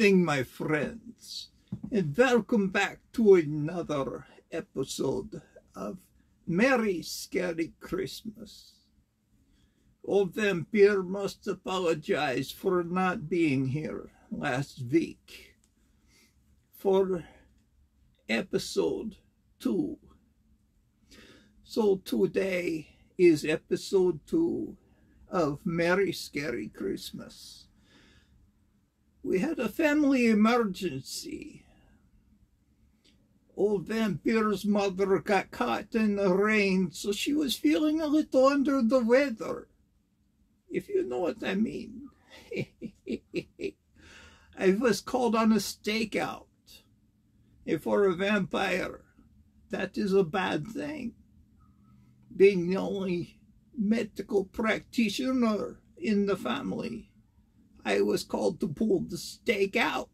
evening, my friends, and welcome back to another episode of Merry Scary Christmas. Old Vampire must apologize for not being here last week for episode 2. So today is episode 2 of Merry Scary Christmas. We had a family emergency. Old Vampire's mother got caught in the rain, so she was feeling a little under the weather, if you know what I mean. I was called on a stakeout. And for a vampire, that is a bad thing. Being the only medical practitioner in the family, I was called to pull the stake out.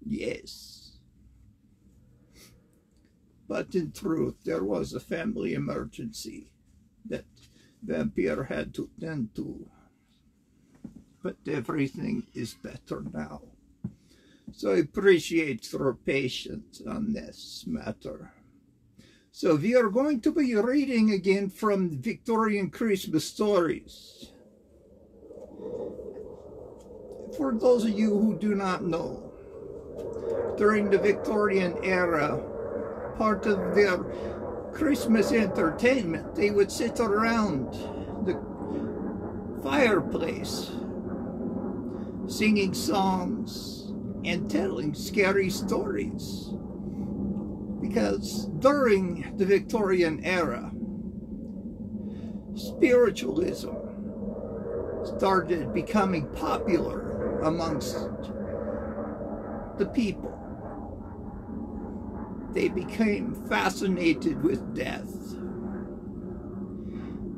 Yes. But in truth, there was a family emergency that Vampire had to tend to. But everything is better now. So I appreciate your patience on this matter. So we are going to be reading again from Victorian Christmas stories. For those of you who do not know, during the Victorian era, part of their Christmas entertainment, they would sit around the fireplace singing songs and telling scary stories. Because during the Victorian era, spiritualism started becoming popular amongst the people. They became fascinated with death.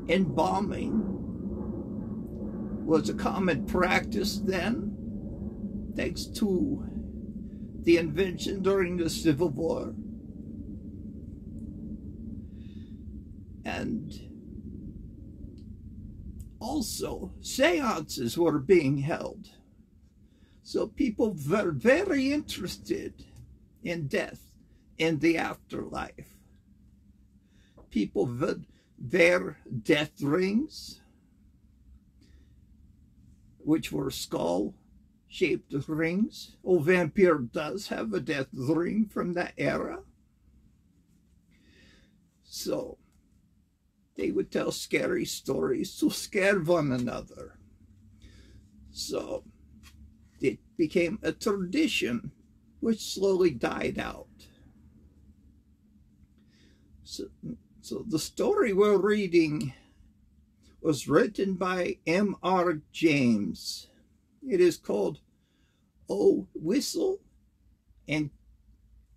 Embalming was a common practice then, thanks to the invention during the Civil War. And also, seances were being held. So people were very interested in death and the afterlife. People would wear death rings, which were skull-shaped rings. Old Vampire does have a death ring from that era. So they would tell scary stories to scare one another. So it became a tradition which slowly died out. So the story we're reading was written by M.R. James. It is called "Oh, Whistle, and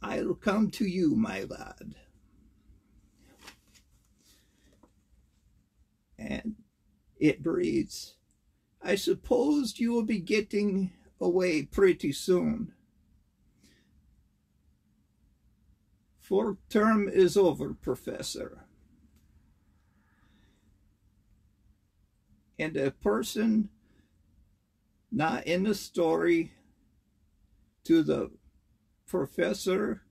I'll Come to You, My Lad." And it reads, "I suppose you will be getting away pretty soon. For term is over, Professor. And a person not in the story to the professor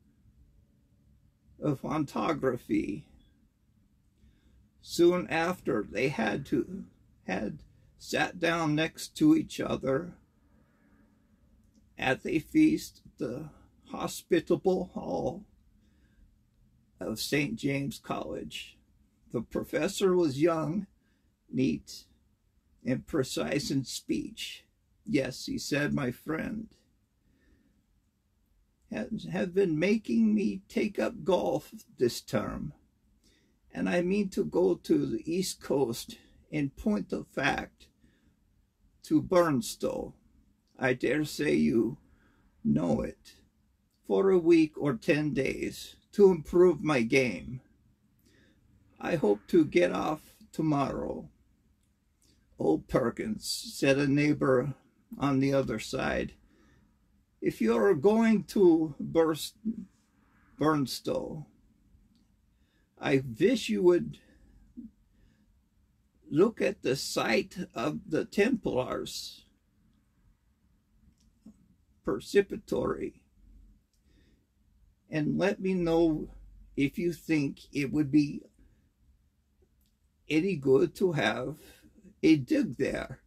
of ontography. Soon after, they had sat down next to each other at a feast at the hospitable hall of St. James College. The professor was young, neat, and precise in speech. Yes, he said, my friend, have been making me take up golf this term, and I mean to go to the East Coast in point of fact to Burnstow. I dare say you know it, for a week or 10 days to improve my game. I hope to get off tomorrow. Old Perkins, said a neighbor on the other side, if you're going to Burnstow, I wish you would look at the site of the Templars precipitory, and let me know if you think it would be any good to have a dig there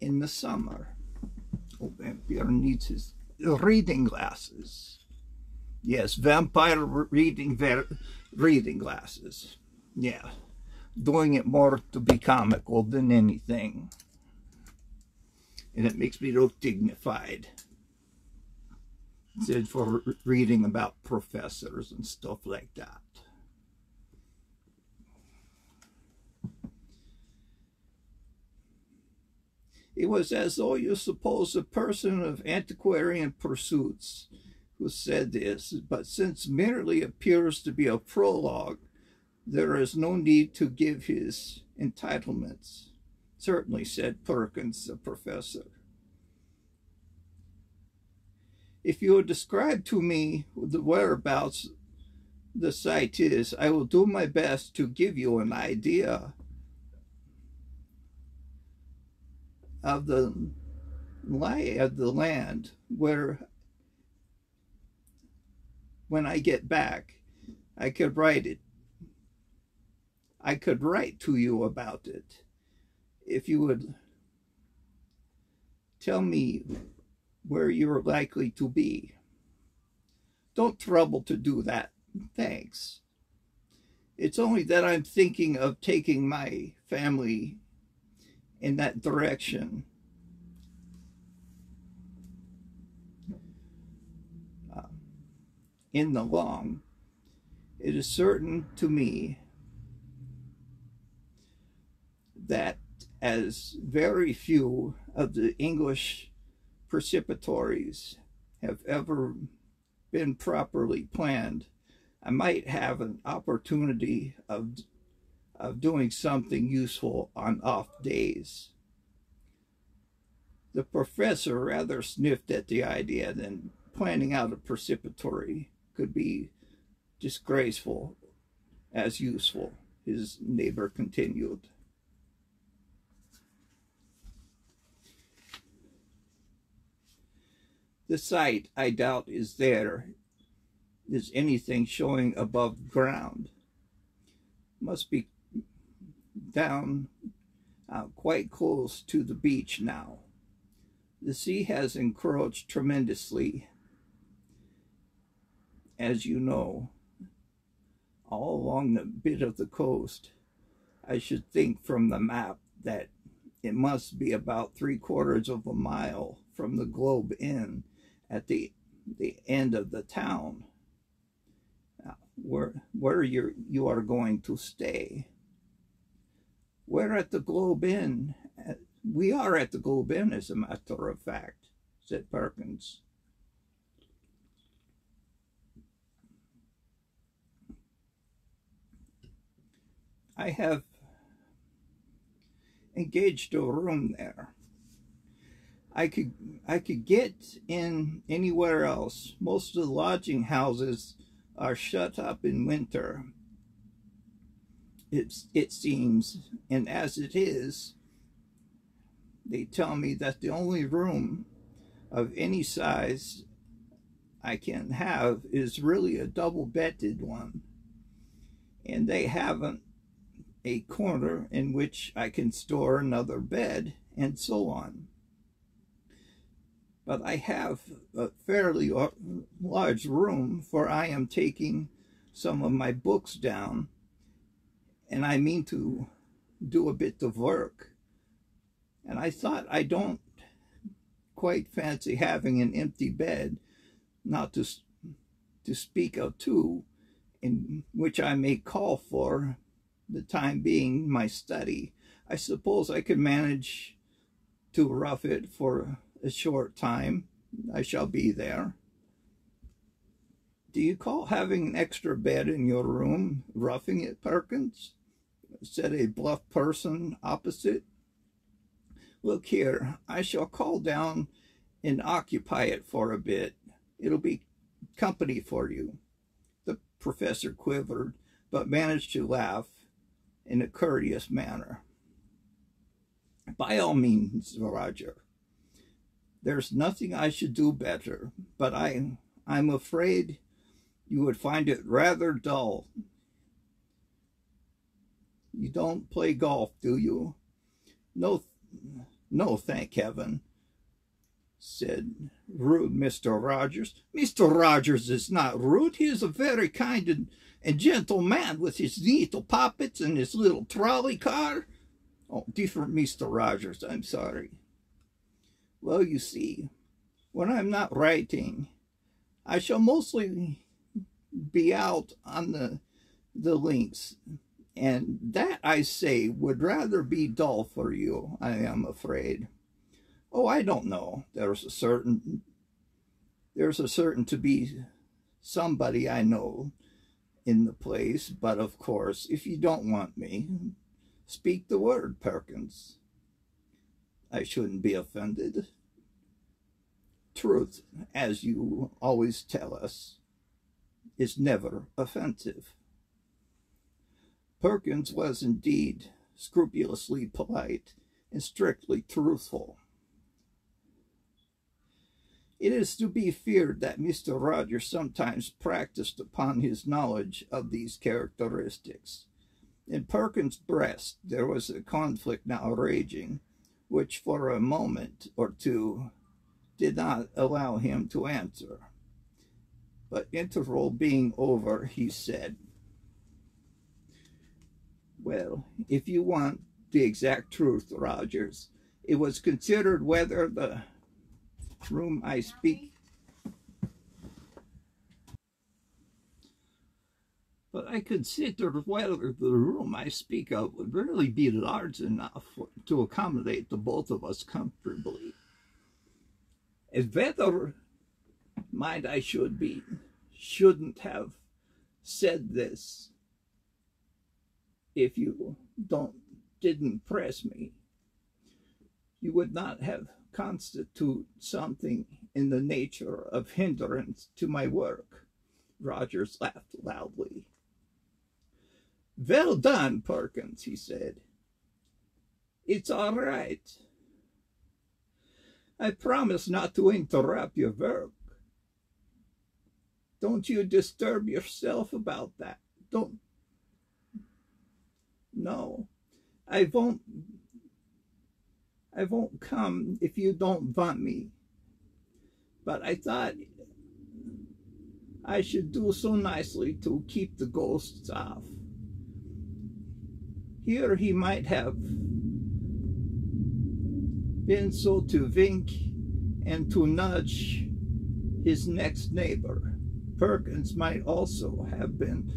in the summer. Oh, Bjorn needs his reading glasses. Yes, vampire reading glasses. Yeah, doing it more to be comical than anything. And it makes me look dignified. Instead for reading about professors and stuff like that. It was as though you suppose a person of antiquarian pursuits who said this, but since merely appears to be a prologue, there is no need to give his entitlements. Certainly, said Perkins, the professor. If you would describe to me the whereabouts the site is, I will do my best to give you an idea of the lie of the land, where when I get back, I could write it. I could write to you about it if you would tell me where you're likely to be. Don't trouble to do that, thanks. It's only that I'm thinking of taking my family in that direction. In the long, it is certain to me that as very few of the English precipitories have ever been properly planned, I might have an opportunity of doing something useful on off days. The professor rather sniffed at the idea that planning out a precipitory could be disgraceful as useful, his neighbor continued. The site, I doubt, is there. Is anything showing above ground? Must be down quite close to the beach now. The sea has encroached tremendously, as you know, all along the bit of the coast. I should think from the map that it must be about 3/4 of a mile from the Globe Inn at the end of the town, where you are going to stay. We're at the Globe Inn. We are at the Globe Inn, as a matter of fact, said Perkins. I have engaged a room there. I could get in anywhere else. Most of the lodging houses are shut up in winter, it seems, and as it is, they tell me that the only room of any size I can have is really a double-bedded one, and they haven't a corner in which I can store another bed, and so on. But I have a fairly large room, for I am taking some of my books down, and I mean to do a bit of work. And I thought, I don't quite fancy having an empty bed, not to speak of two, in which I may call for the time being my study. I suppose I could manage to rough it for a short time. I shall be there. Do you call having an extra bed in your room roughing it, Perkins? Said a bluff person opposite. Look here, I shall call down and occupy it for a bit. It'll be company for you. The professor quivered, but managed to laugh in a courteous manner. By all means, Roger. There's nothing I should do better, but I'm afraid you would find it rather dull. You don't play golf, do you? No, thank heaven, said rude Mr. Rogers. Mr. Rogers is not rude. He is a very kind and gentle man with his little puppets and his little trolley car. Oh, different Mr. Rogers, I'm sorry. Well, you see, when I'm not writing, I shall mostly be out on the links, and that, I say, would rather be dull for you, I am afraid. Oh, I don't know. There's a certain to be somebody I know in the place, but of course, if you don't want me, speak the word, Perkins. I shouldn't be offended. Truth, as you always tell us, is never offensive. Perkins was indeed scrupulously polite and strictly truthful. It is to be feared that Mr. Rogers sometimes practiced upon his knowledge of these characteristics. In Perkins' breast there was a conflict now raging, which for a moment or two did not allow him to answer. But interval being over, he said, "Well, if you want the exact truth, Rogers, it was considered whether the room I speak..." But I considered whether the room I speak of would really be large enough to accommodate the both of us comfortably. As whether, mind, I shouldn't have said this if you didn't press me. You would not have constitute something in the nature of hindrance to my work. Rogers laughed loudly. Well done, Perkins, he said. It's all right. I promise not to interrupt your work. Don't you disturb yourself about that. Don't. No, I won't come if you don't want me. But I thought I should do so nicely to keep the ghosts off. Here he might have been so to wink and to nudge his next neighbor. Perkins might also have been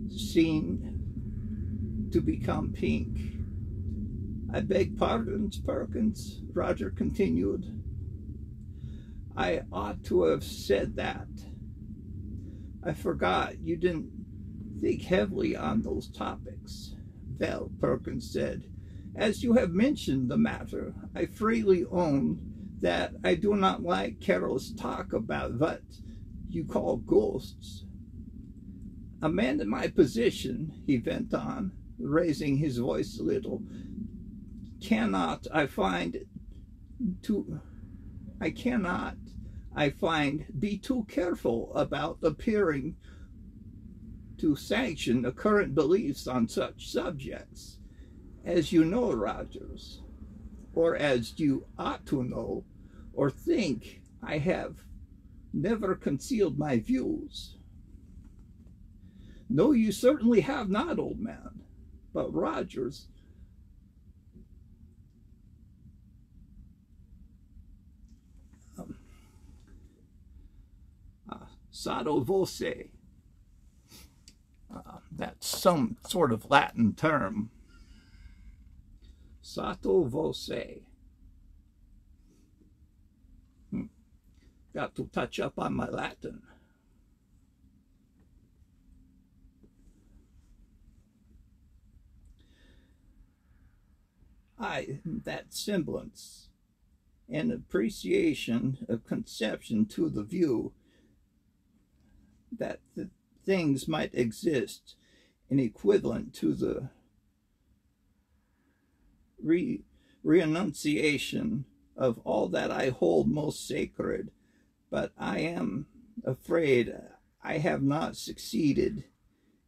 seen to become pink. I beg pardons, Perkins, Roger continued. I ought to have said that. I forgot you didn't think heavily on those topics. Well, Perkins said, as you have mentioned the matter, I freely own that I do not like careless talk about what you call ghosts. A man in my position, he went on, raising his voice a little, cannot, I find, be too careful about appearing to sanction the current beliefs on such subjects. As you know, Rogers, or as you ought to know, or think, I have never concealed my views. No, you certainly have not, old man. But Rogers, sotto voce, that's some sort of Latin term. Sotto voce. Got to touch up on my Latin. That semblance and appreciation of conception to the view that the things might exist in equivalent to the renunciation of all that I hold most sacred, but I am afraid I have not succeeded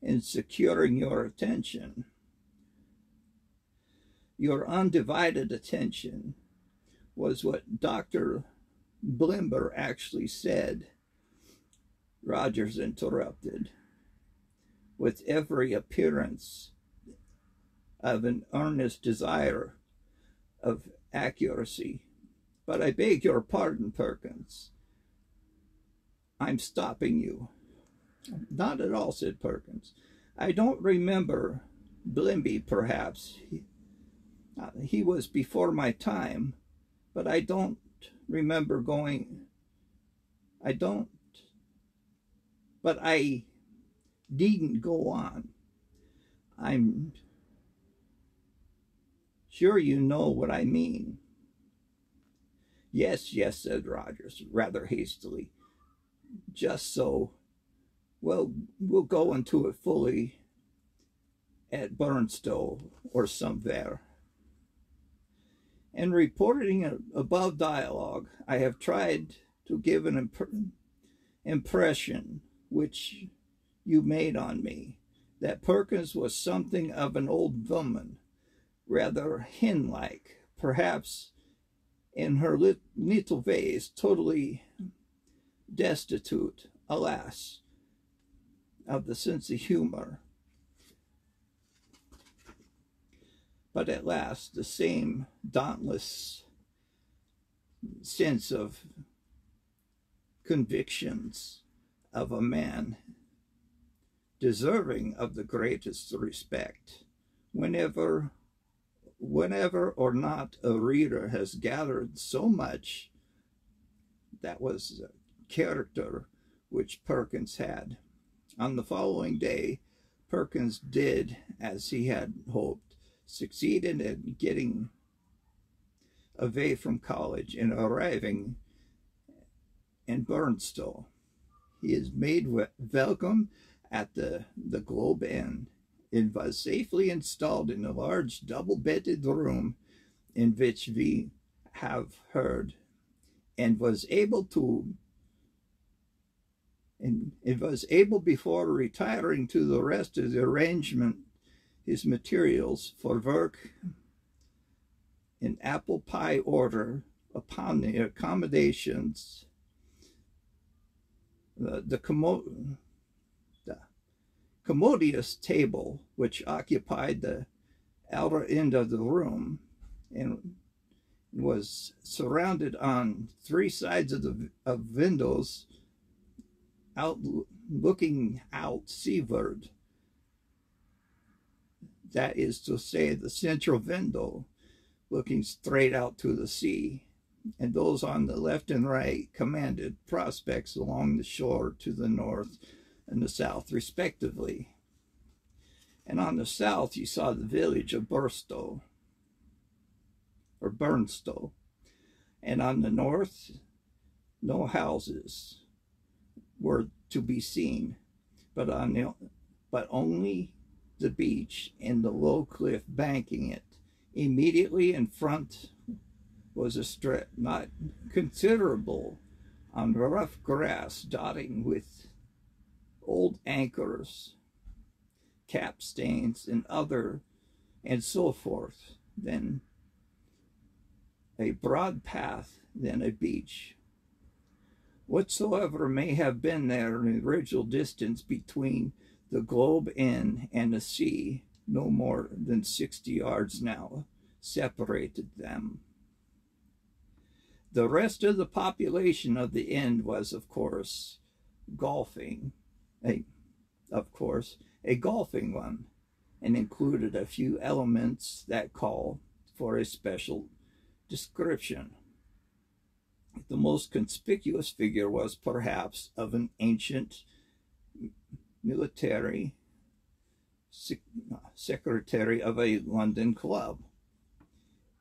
in securing your attention. Your undivided attention was what Dr. Blimber actually said, Rogers interrupted, with every appearance of an earnest desire of accuracy. But I beg your pardon, Perkins. I'm stopping you. Not at all, said Perkins. I don't remember Blimby, perhaps. He was before my time, but I don't remember going. But I needn't go on. I'm sure you know what I mean. Yes, yes, said Rogers, rather hastily. Just so. Well, we'll go into it fully at Burnstow or somewhere. In reporting above dialogue, I have tried to give an impression which you made on me, that Perkins was something of an old woman, rather hen-like, perhaps in her little ways totally destitute, alas, of the sense of humor. But at last, the same dauntless sense of convictions of a man deserving of the greatest respect. Whenever or not a reader has gathered so much, that was the character which Perkins had. On the following day, Perkins did as he had hoped, succeeded in getting away from college and arriving in Burnstow. He is made welcome at the Globe Inn and was safely installed in a large double-bedded room in which we have heard, and was able before retiring to the rest of the arrangement his materials for work in apple pie order upon the accommodations, the commodious table which occupied the outer end of the room and was surrounded on three sides of windows looking out seaward. That is to say, the central window looking straight out to the sea, and those on the left and right commanded prospects along the shore to the north and the south, respectively. And on the south you saw the village of Burnstow, and on the north no houses were to be seen, but only the beach and the low cliff banking it. Immediately in front was a strip, not considerable, on rough grass dotting with old anchors, capstains, and so forth. Then a broad path, then a beach. Whatsoever may have been there in the original distance between the Globe Inn and the sea, no more than 60 yards now, separated them. The rest of the population of the inn was, of course, a golfing one, and included a few elements that call for a special description. The most conspicuous figure was perhaps of an ancient military secretary of a London club,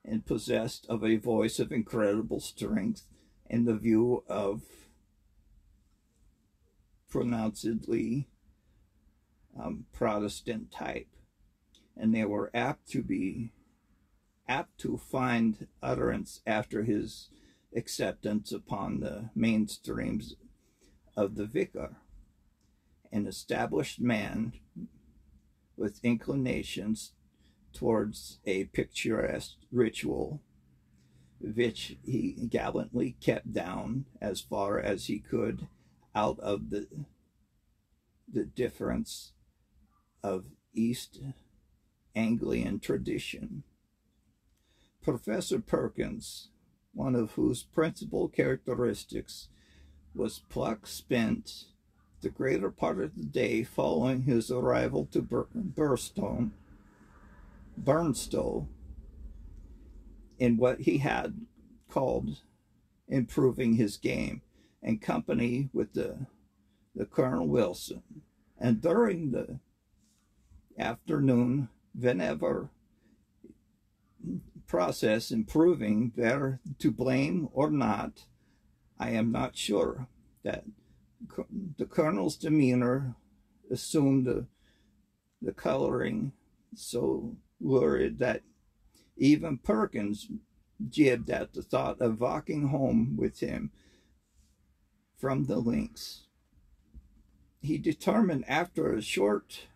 and possessed of a voice of incredible strength and the view of pronouncedly Protestant type, and they were apt to be apt to find utterance after his acceptance upon the mainstreams of the vicar, an established man with inclinations towards a picturesque ritual, which he gallantly kept down as far as he could out of the difference of East Anglian tradition. Professor Perkins, one of whose principal characteristics was pluck, spent the greater part of the day following his arrival to Burnstow in what he had called improving his game, in company with the Colonel Wilson, and during the afternoon, whenever process improving, whether to blame or not, I am not sure, that the Colonel's demeanor assumed the coloring so lurid that even Perkins jibbed at the thought of walking home with him from the links. He determined, after a short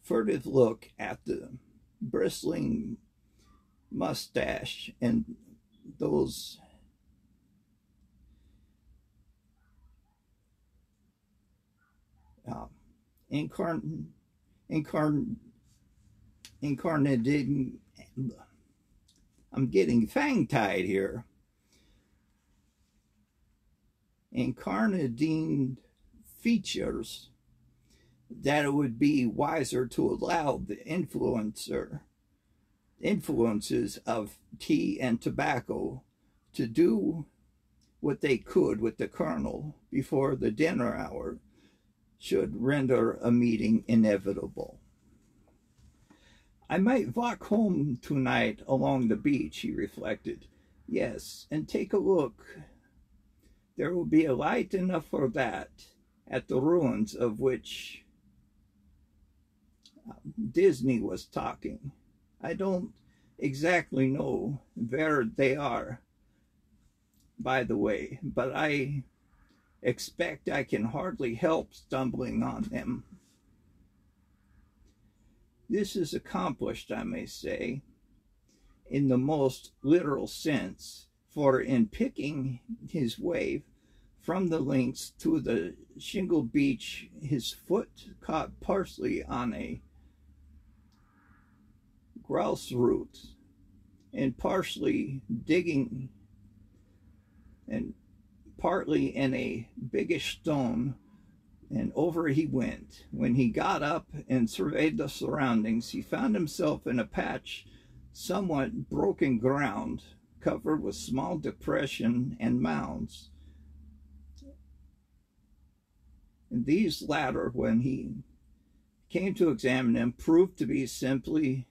furtive look at the bristling mustache and those incarnating, I'm getting fang-tied here, incarnadine features, that it would be wiser to allow the influences of tea and tobacco to do what they could with the Colonel before the dinner hour should render a meeting inevitable. I might walk home tonight along the beach, he reflected. Yes, and take a look. There will be a light enough for that at the ruins of which Disney was talking. I don't exactly know where they are, by the way, but I expect I can hardly help stumbling on them. This is accomplished, I may say, in the most literal sense, for in picking his way from the links to the shingle beach, his foot caught partially on a grouse root, and partially digging, and partly in a biggish stone, and over he went. When he got up and surveyed the surroundings, he found himself in a patch somewhat broken ground, covered with small depression and mounds. And these latter, when he came to examine them, proved to be simply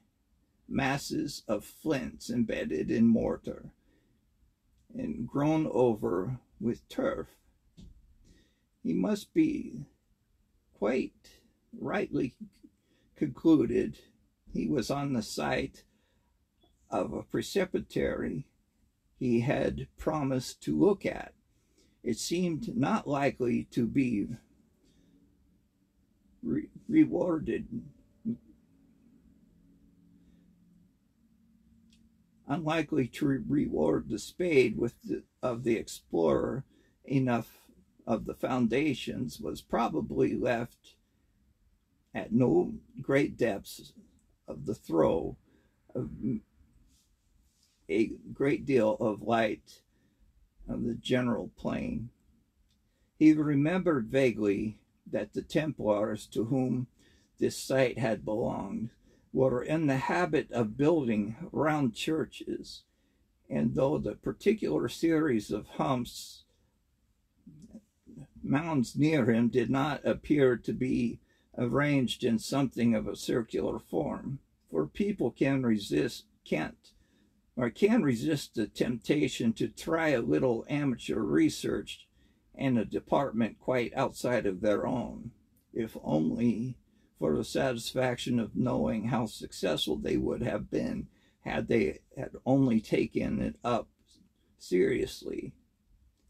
masses of flints embedded in mortar and grown over with turf. He must be quite rightly concluded he was on the site of a presbytery he had promised to look at. It seemed not likely to be rewarded. Unlikely to reward the spade of the explorer. Enough of the foundations was probably left at no great depths of the throw of a great deal of light of the general plain. He remembered vaguely that the Templars to whom this site had belonged were in the habit of building round churches, and though the particular series of mounds near him did not appear to be arranged in something of a circular form, for people can resist the temptation to try a little amateur research in a department quite outside of their own, if only for the satisfaction of knowing how successful they would have been had they had only taken it up seriously.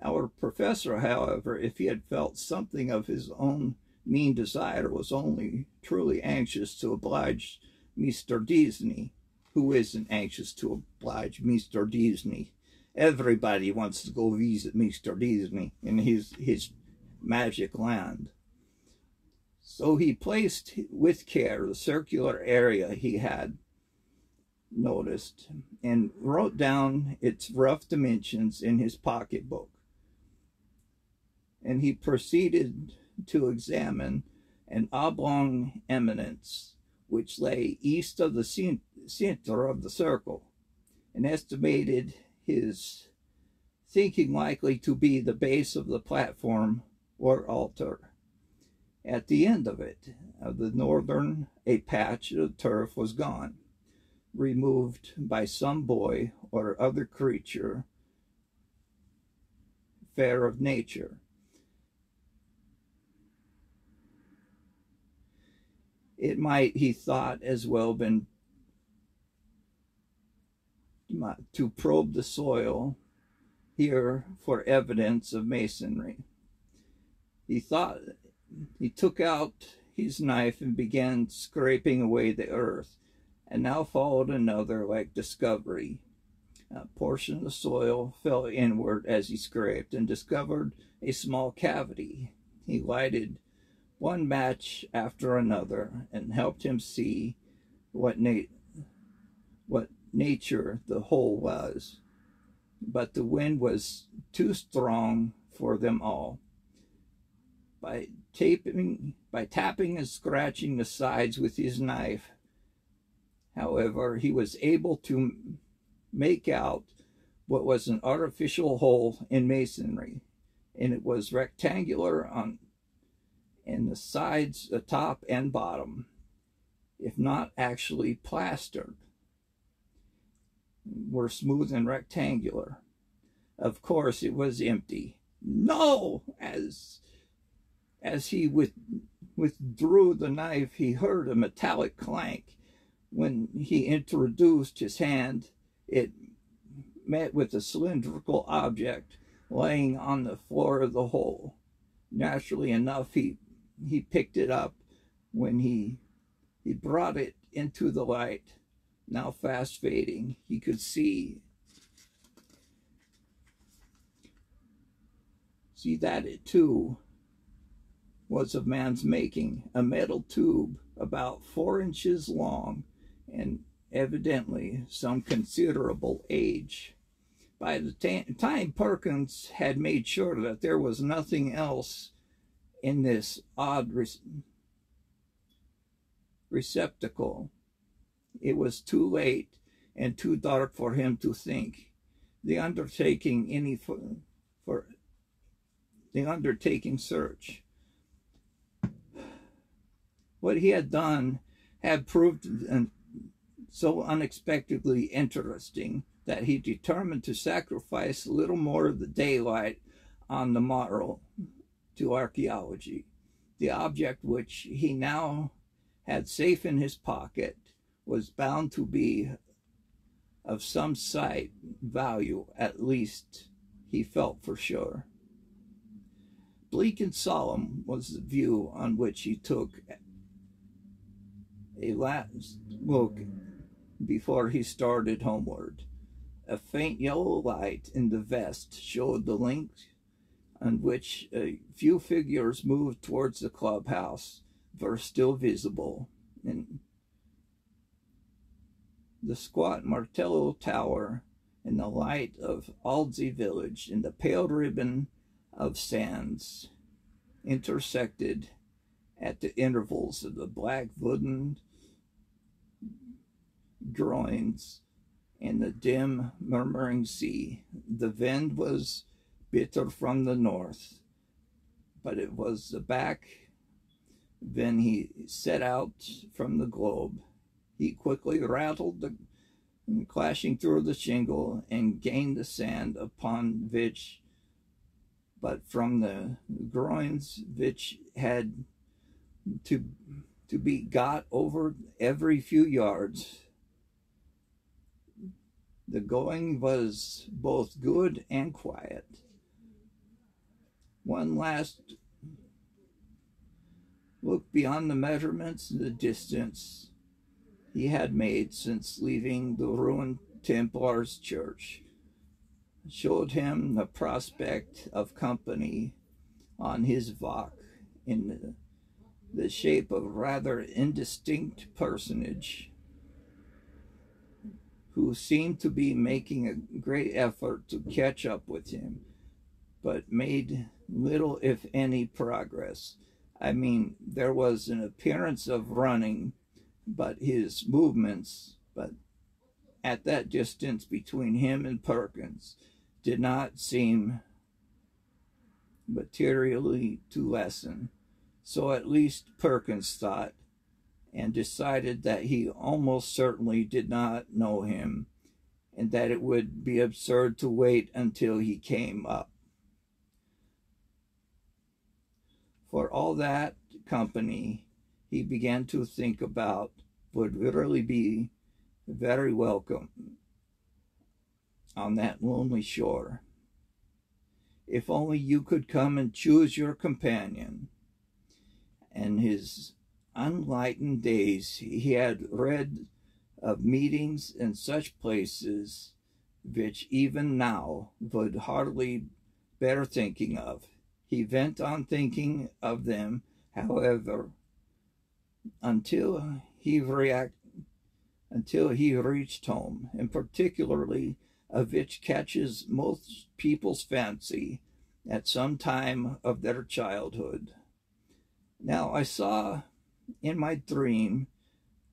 Our professor, however, if he had felt something of his own mean desire, was only truly anxious to oblige Mr. Disney. Who isn't anxious to oblige Mr. Disney? Everybody wants to go visit Mr. Disney in his magic land. So he placed with care the circular area he had noticed and wrote down its rough dimensions in his pocketbook. And he proceeded to examine an oblong eminence which lay east of the center of the circle, and estimated his thinking likely to be the base of the platform or altar. At the end of it, of the northern, a patch of turf was gone, removed by some boy or other creature fair of nature. It might, he thought, as well been to probe the soil here for evidence of masonry. He took out his knife and began scraping away the earth, and now followed another like discovery. A portion of the soil fell inward as he scraped and discovered a small cavity. He lighted one match after another and helped him see what nature the hole was, but the wind was too strong for them all. By tapping and scratching the sides with his knife, however, he was able to make out what was an artificial hole in masonry, and it was rectangular in the sides, the top and bottom, if not actually plastered, were smooth and rectangular. Of course, it was empty. No! As he withdrew the knife, he heard a metallic clank. When he introduced his hand, it met with a cylindrical object laying on the floor of the hole. Naturally enough, he picked it up. When he brought it into the light, now fast fading, he could see that it too was of man's making, a metal tube about 4 inches long and evidently some considerable age. By the time Perkins had made sure that there was nothing else in this odd receptacle, it was too late and too dark for him to think. The undertaking search. What he had done had proved so unexpectedly interesting that he determined to sacrifice a little more of the daylight on the morrow to archaeology. The object which he now had safe in his pocket was bound to be of some slight value, at least he felt for sure. Bleak and solemn was the view on which he took a last look before he started homeward. A faint yellow light in the west showed the link on which a few figures moved towards the clubhouse were still visible, and the squat Martello Tower in the light of Aldsey village and the pale ribbon of sands intersected at the intervals of the black wooden groins and the dim murmuring sea. The wind was bitter from the north, but it was the back when he set out from the globe. He quickly rattled clashing through the shingle and gained the sand upon which, but from the groins which had to to be got over every few yards. The going was both good and quiet. One last look beyond the measurements and the distance he had made since leaving the ruined Templars church showed him the prospect of company on his Vok in the shape of a rather indistinct personage who seemed to be making a great effort to catch up with him, but made little, if any, progress. I mean, there was an appearance of running, but his movements, at that distance between him and Perkins, did not seem materially to lessen. So at least Perkins thought, and decided that he almost certainly did not know him, and that it would be absurd to wait until he came up. For all that company he began to think about would really be very welcome on that lonely shore. If only you could come and choose your companion. And his unlightened days he had read of meetings in such places which even now would hardly bear thinking of. He went on thinking of them, however, until he reached home, and particularly of which catches most people's fancy at some time of their childhood. Now I saw in my dream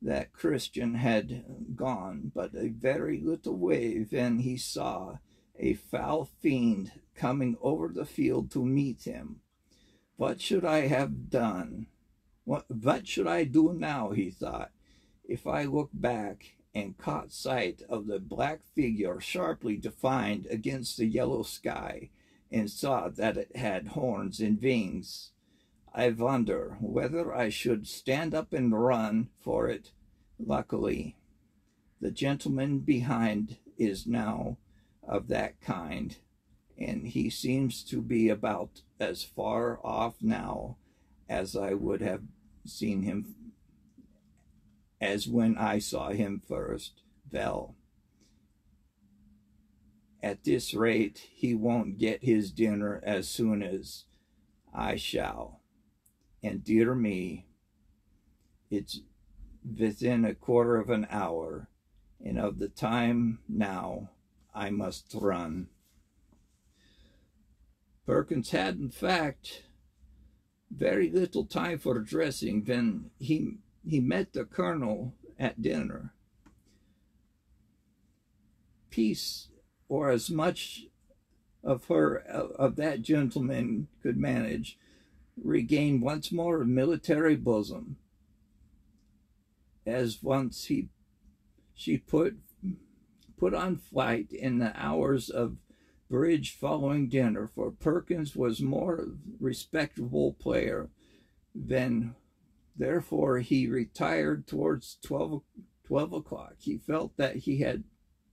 that Christian had gone but a very little way when he saw a foul fiend coming over the field to meet him. What should I have done? What should I do now, he thought, if I looked back and caught sight of the black figure sharply defined against the yellow sky and saw that it had horns and wings? I wonder whether I should stand up and run for it. Luckily, the gentleman behind is now of that kind, and he seems to be about as far off now as I would have seen him as when I saw him first. Well, at this rate, he won't get his dinner as soon as I shall. And dear me, it's within a quarter of an hour, and of the time now I must run. Perkins had, in fact, very little time for dressing when he met the colonel at dinner. Peace, or as much of that gentleman could manage, regained once more a military bosom, as once she put on flight in the hours of bridge following dinner, for Perkins was more respectable player than. Therefore, he retired towards 12 o'clock. He felt that he had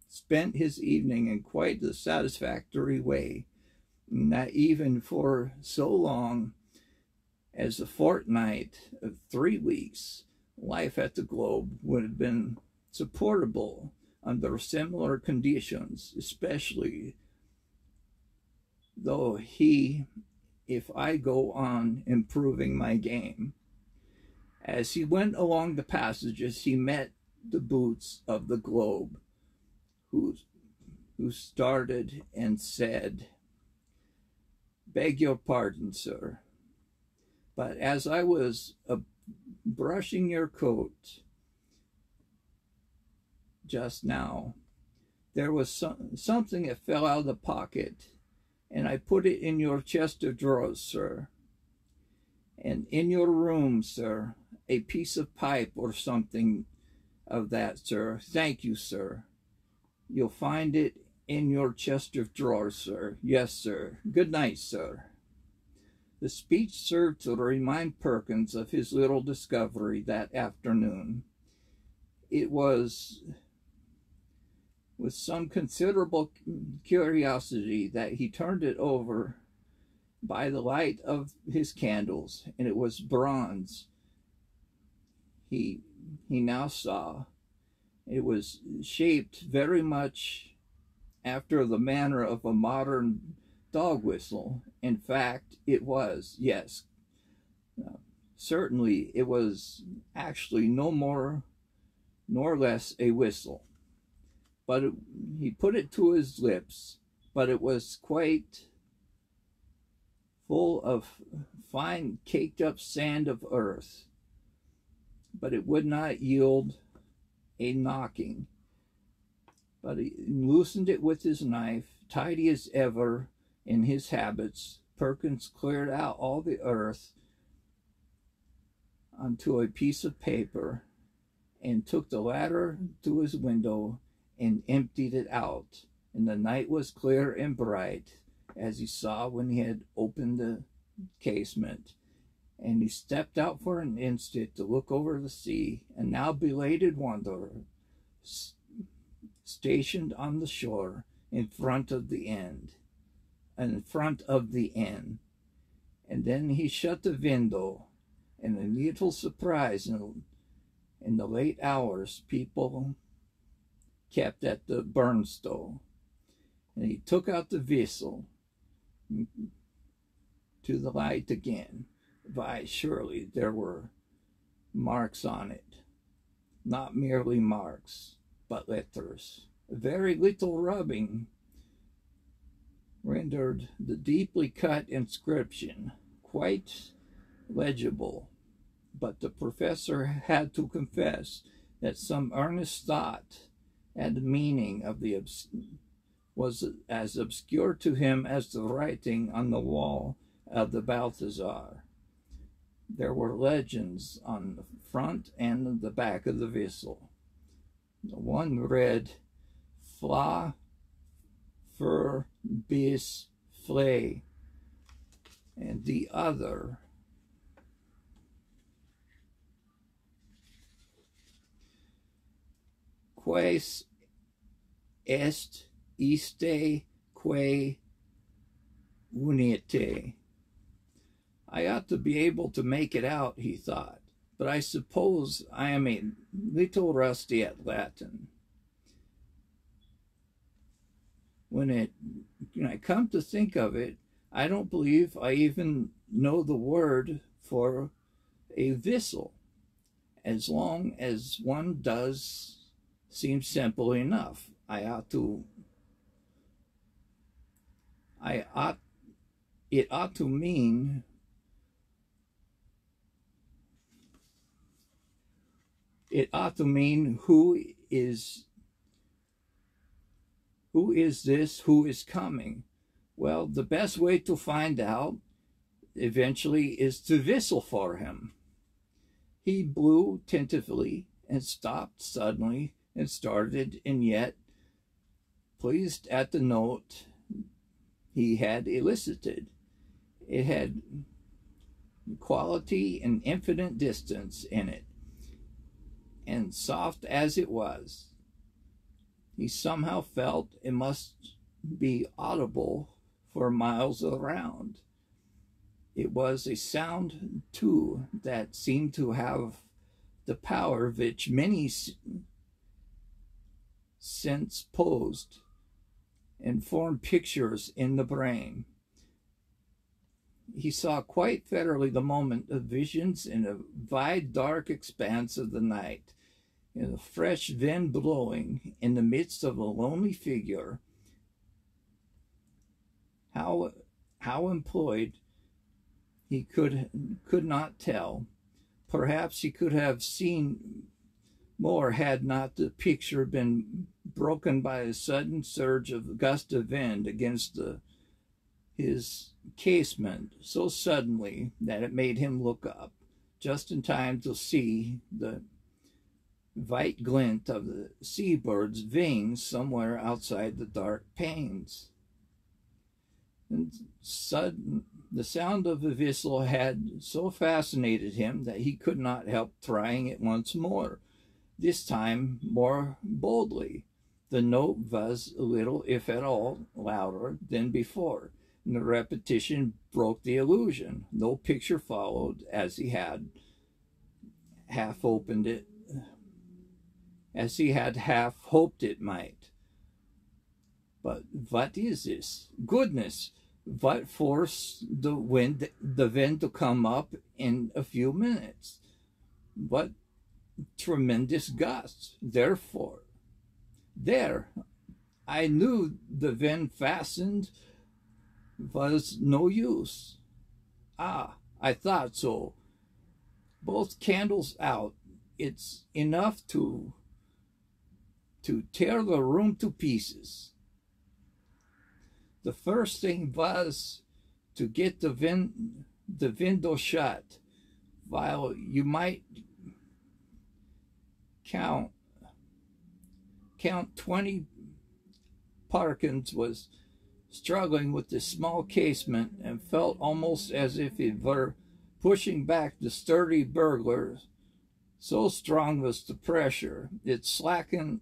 spent his evening in quite a satisfactory way, and that even for so long as a fortnight of 3 weeks, life at the Globe would have been supportable under similar conditions, especially though if I go on improving my game. As he went along the passages, he met the boots of the Globe, who started and said, "Beg your pardon, sir, but as I was brushing your coat just now, there was something that fell out of the pocket, and I put it in your chest of drawers, sir. And in your room, sir, a piece of pipe or something of that, sir. Thank you, sir. You'll find it in your chest of drawers, sir. Yes, sir. Good night, sir." The speech served to remind Perkins of his little discovery that afternoon. It was with some considerable curiosity that he turned it over by the light of his candles, and it was bronze. He now saw it was shaped very much after the manner of a modern dog whistle. In fact, it was, yes, certainly it was actually no more nor less a whistle. But he put it to his lips, but it was quite full of fine caked up sand of earth, but it would not yield a knocking. But he loosened it with his knife, tidy as ever in his habits. Perkins cleared out all the earth onto a piece of paper and took the ladder to his window and emptied it out. And the night was clear and bright, as he saw when he had opened the casement. And he stepped out for an instant to look over the sea, and now belated wanderer, stationed on the shore in front of the inn. And then he shut the window, and a little surprise in the late hours people kept at the burn stove. And he took out the whistle to the light again. Why, surely there were marks on it. Not merely marks, but letters. A very little rubbing rendered the deeply cut inscription quite legible, but the professor had to confess that some earnest thought and the meaning of the was as obscure to him as the writing on the wall of the Balthazar. There were legends on the front and the back of the whistle. The one read, Fla, Fur, Bis, Flay, and the other, Quais est iste que unite. I ought to be able to make it out, he thought, but I suppose I am a little rusty at Latin. When I come to think of it, I don't believe I even know the word for a whistle. As long as one does seem simple enough. It ought to mean who is this who is coming? Well, the best way to find out eventually is to whistle for him. He blew tentatively and stopped suddenly and started, and yet, pleased at the note he had elicited. It had quality and infinite distance in it, and soft as it was, he somehow felt it must be audible for miles around. It was a sound, too, that seemed to have the power which many since posed and formed pictures in the brain. He saw quite fairly the moment of visions in a wide, dark expanse of the night, in a fresh wind blowing in the midst of a lonely figure. How employed, he could not tell. Perhaps he could have seen more had not the picture been broken by a sudden surge of gust of wind against his casement so suddenly that it made him look up, just in time to see the white glint of the seabird's wings somewhere outside the dark panes. and the sound of the whistle had so fascinated him that he could not help trying it once more, this time more boldly. The note was a little, if at all, louder than before, and the repetition broke the illusion. No picture followed, as he had half hoped it might. But what is this? Goodness! What forced the wind to come up in a few minutes? What tremendous gusts! Therefore, there, I knew the wind fastened was no use. Ah, I thought so. Both candles out. It's enough to tear the room to pieces. The first thing was to get the window shut, while you might count 20. Parkins was struggling with the small casement and felt almost as if he were pushing back the sturdy burglar. So strong was the pressure. It slackened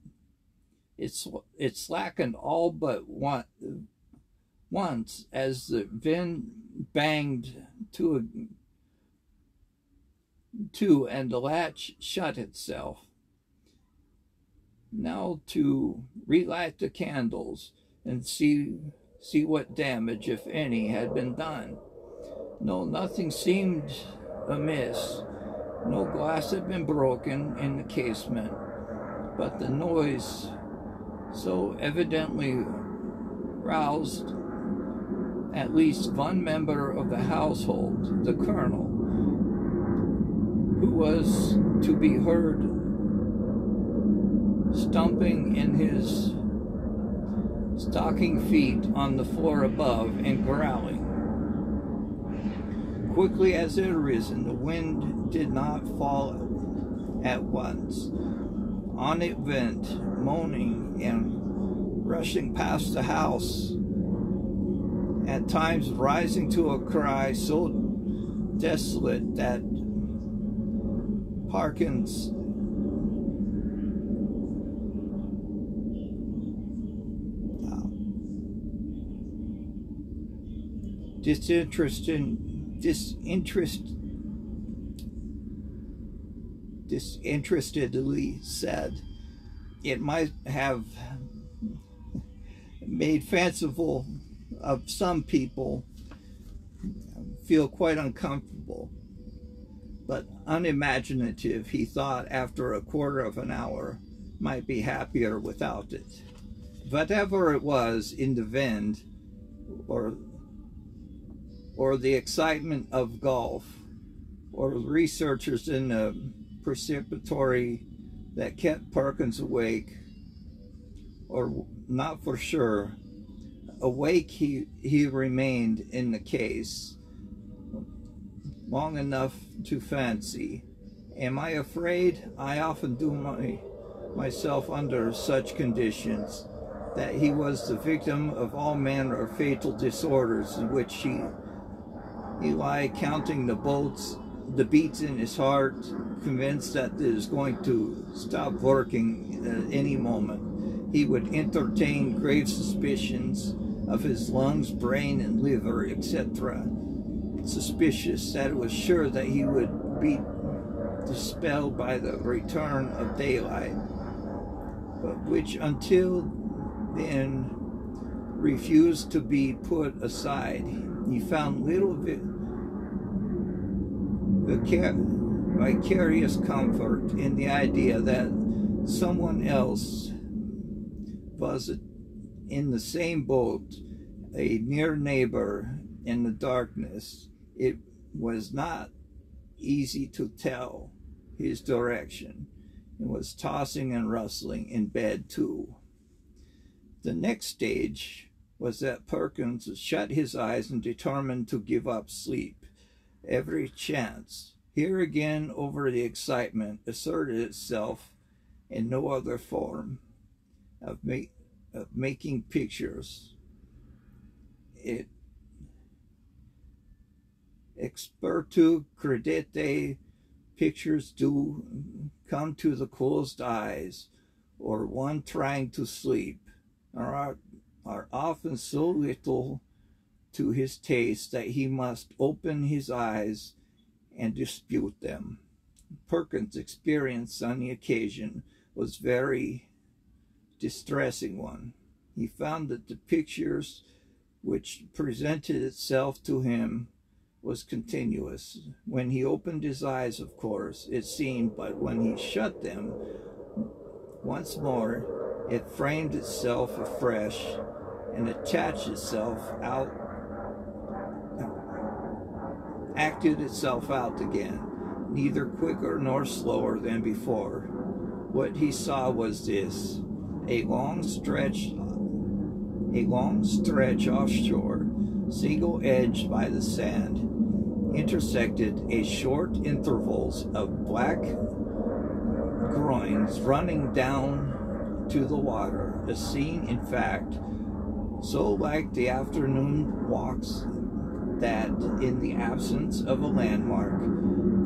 all but once as the wind banged to and the latch shut itself. Now to relight the candles and see what damage, if any, had been done. No, nothing seemed amiss. No glass had been broken in the casement, but the noise so evidently roused at least one member of the household, the colonel, who was to be heard stomping in his stocking feet on the floor above and growling. Quickly as it had risen, the wind did not fall at once. On it went, moaning and rushing past the house, at times rising to a cry so desolate that Parkins disinterestedly said it might have made fanciful of some people feel quite uncomfortable, but unimaginative, he thought, after a quarter of an hour, might be happier without it. Whatever it was in the wind, or the excitement of golf, or researchers in the preparatory that kept Perkins awake, or not for sure, awake he remained in the case long enough to fancy. Am I afraid? I often do myself under such conditions, that he was the victim of all manner of fatal disorders in which he lay counting the beats in his heart, convinced that it is going to stop working at any moment. He would entertain grave suspicions of his lungs, brain, and liver, etc. Suspicious that it was sure that he would be dispelled by the return of daylight, but which until then refused to be put aside. He found little vicarious comfort in the idea that someone else was in the same boat, a near neighbor in the darkness. It was not easy to tell his direction. It was tossing and rustling in bed too. The next stage was that Perkins shut his eyes and determined to give up sleep every chance. Here again, over the excitement asserted itself in no other form of making pictures. It Ep2 credete pictures do come to the closed eyes, or one trying to sleep, are often so little to his taste that he must open his eyes and dispute them. Perkins' experience on the occasion was very distressing one. He found that the pictures which presented itself to him was continuous. When he opened his eyes, of course, it seemed, but when he shut them once more, it framed itself afresh and attached itself out, acted itself out again, neither quicker nor slower than before. What he saw was this: a long stretch offshore, single-edged by the sand, intersected a short intervals of black groins running down to the water, a scene, in fact, so like the afternoon walks that, in the absence of a landmark,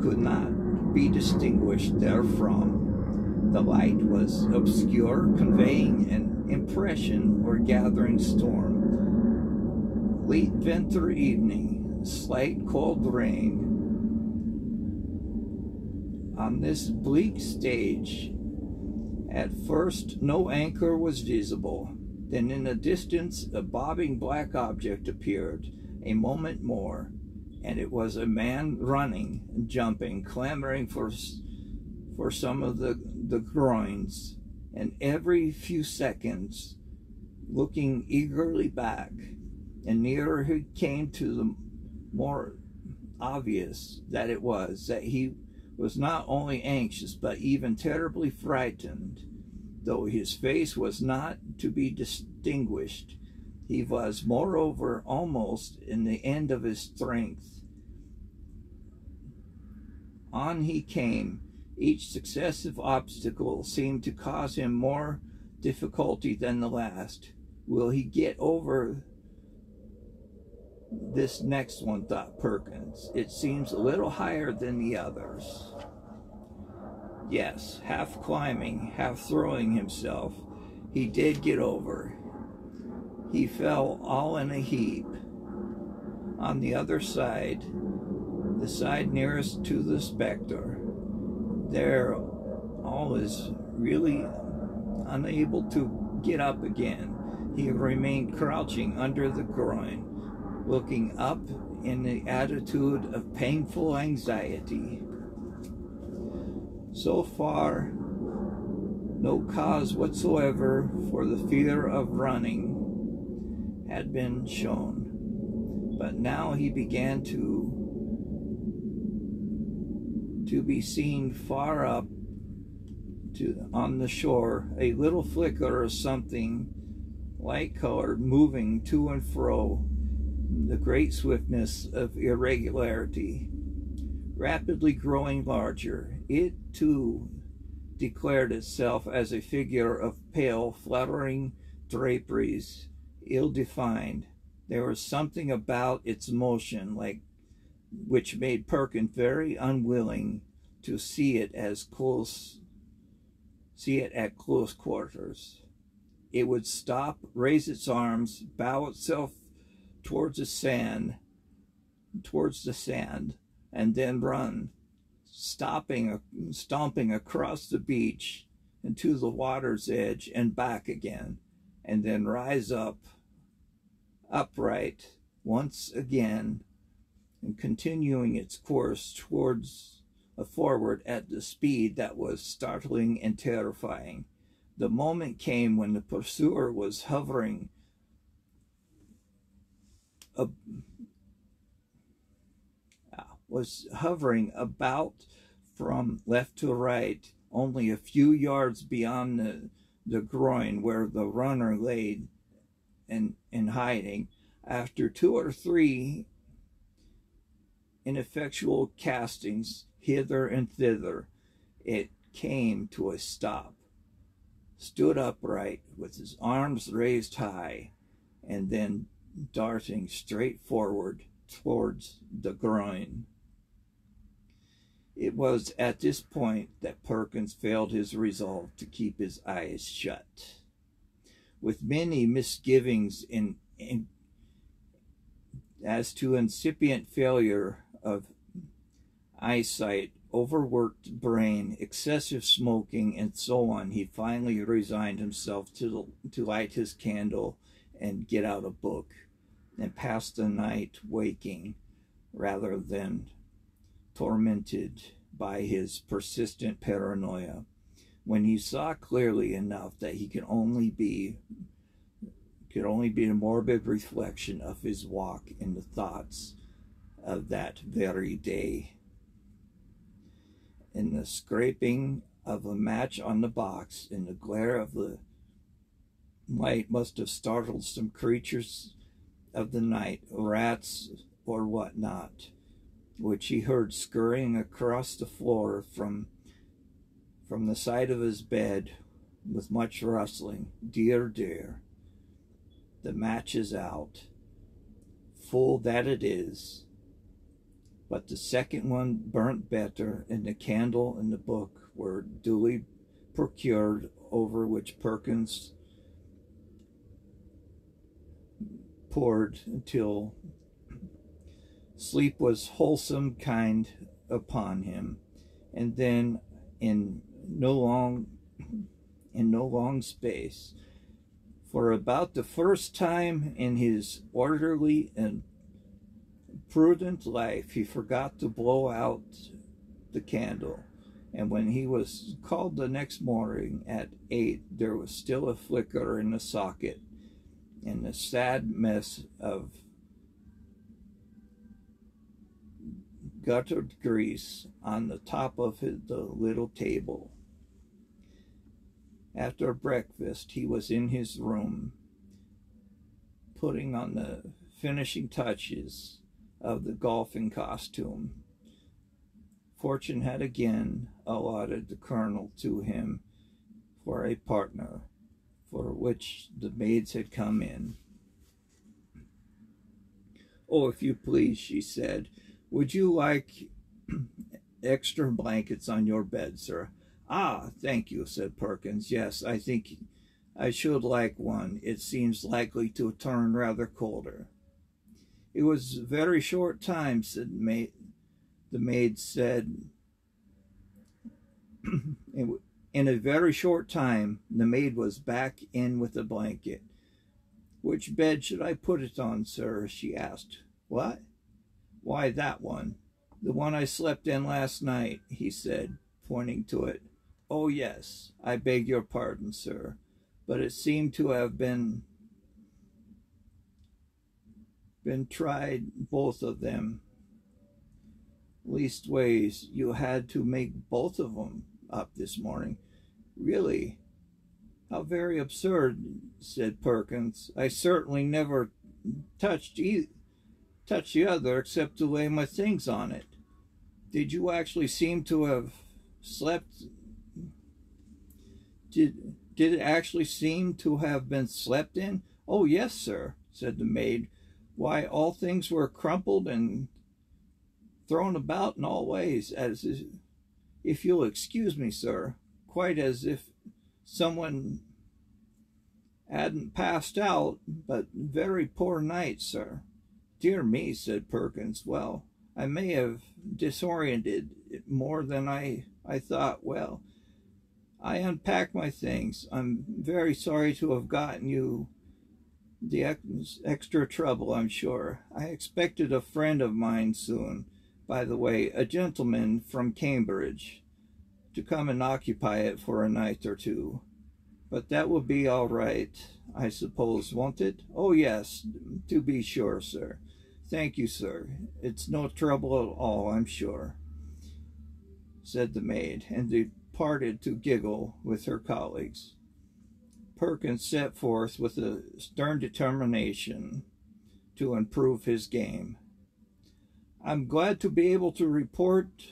could not be distinguished therefrom. The light was obscure, conveying an impression or gathering storm. Late winter evening, slight cold rain. On this bleak stage, at first no anchor was visible. Then in the distance a bobbing black object appeared. A moment more, and it was a man running, jumping, clamoring for some of the groins, and every few seconds looking eagerly back. And nearer he came to the more obvious that it was that he was not only anxious but even terribly frightened. Though his face was not to be distinguished, he was, moreover, almost in the end of his strength. On he came. Each successive obstacle seemed to cause him more difficulty than the last. Will he get over this next one, thought Perkins. It seems a little higher than the others. Yes, half climbing, half throwing himself, he did get over. He fell all in a heap. On the other side, the side nearest to the spectre, there all is really unable to get up again. He remained crouching under the groin, looking up in the attitude of painful anxiety. So far, no cause whatsoever for the fear of running had been shown, but now he began to be seen far up on the shore, a little flicker of something light-colored moving to and fro, the great swiftness of irregularity, rapidly growing larger. It too declared itself as a figure of pale, fluttering draperies, ill-defined. There was something about its motion which made Perkins very unwilling to see it at close quarters. It would stop, raise its arms, bow itself towards the sand, and then run, stomping across the beach and to the water's edge and back again, and then rise upright once again, and continuing its course forward at the speed that was startling and terrifying. The moment came when the pursuer was hovering about from left to right, only a few yards beyond the groin where the runner lay in hiding. After 2 or 3 ineffectual castings hither and thither, it came to a stop, stood upright with his arms raised high, and then darting straight forward, towards the groin. It was at this point that Perkins failed his resolve to keep his eyes shut. With many misgivings as to incipient failure of eyesight, overworked brain, excessive smoking, and so on, he finally resigned himself to light his candle and get out a book and pass the night waking rather than tormented by his persistent paranoia, when he saw clearly enough that he could only be a morbid reflection of his walk in the thoughts of that very day. In the scraping of a match on the box, in the glare of the light, must have startled some creatures of the night, rats or what not, which he heard scurrying across the floor from the side of his bed with much rustling. Dear, dear, the match is out. Fool that it is. But the second one burnt better, and the candle and the book were duly procured, over which Perkins pored until sleep was wholesome kind upon him, and then in no long space, for about the first time in his orderly and prudent life, he forgot to blow out the candle, and when he was called the next morning at 8, there was still a flicker in the socket, and the sad mess of guttered grease on the top of the little table. After breakfast, he was in his room, putting on the finishing touches of the golfing costume. Fortune had again allotted the colonel to him for a partner, for which the maids had come in. "Oh, if you please," she said, "would you like extra blankets on your bed, sir?" "Ah, thank you," said Perkins. "Yes, I think I should like one. It seems likely to turn rather colder." "It was a very short time," said the maid said. In a very short time, the maid was back in with a blanket. "Which bed should I put it on, sir?" she asked. "What?" "Why, that one. The one I slept in last night," he said, pointing to it. "Oh, yes. I beg your pardon, sir. But it seemed to have been tried, both of them. Leastways, you had to make both of them up this morning." "Really? How very absurd," said Perkins. "I certainly never touched the other except to lay my things on it. Did you actually seem to have slept? Did it actually seem to have been slept in?" "Oh, yes, sir," said the maid. "Why, all things were crumpled and thrown about in all ways, as if you'll excuse me, sir, quite as if someone hadn't passed out, but very poor night, sir." "Dear me," said Perkins. "Well, I may have disoriented it more than I thought. Well, I unpacked my things. I'm very sorry to have gotten you the extra trouble, I'm sure. I expected a friend of mine soon, by the way, a gentleman from Cambridge, to come and occupy it for a night or two. But that will be all right, I suppose, won't it?" "Oh, yes, to be sure, sir. Thank you, sir. It's no trouble at all, I'm sure," said the maid, and departed to giggle with her colleagues. Perkins set forth with a stern determination to improve his game. "I'm glad to be able to report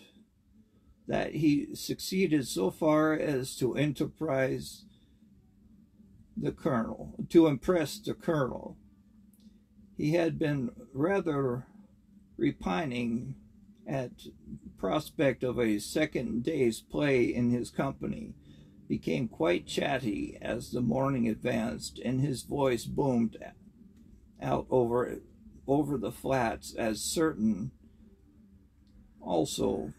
that he succeeded so far as to impress the colonel. He had been rather repining at prospect of a second day's play in his company, became quite chatty as the morning advanced, and his voice boomed out over the flats, as certain also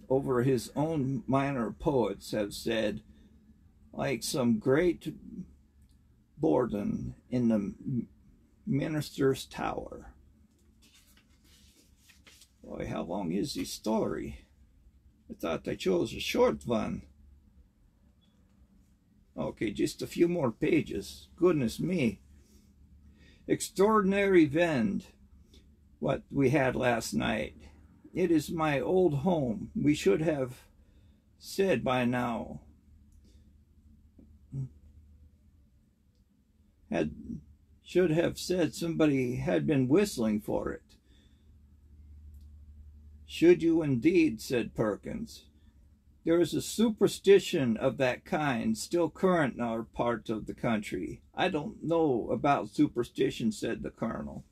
over his own minor poets have said, like some great Borden in the minister's tower. Boy, how long is the story? I thought I chose a short one. Okay, just a few more pages. Goodness me. Extraordinary Vend, what we had last night. It is my old home. We should have said by now. Should have said somebody had been whistling for it. Should you indeed, said Perkins. There is a superstition of that kind still current in our part of the country. I don't know about superstition, said the colonel.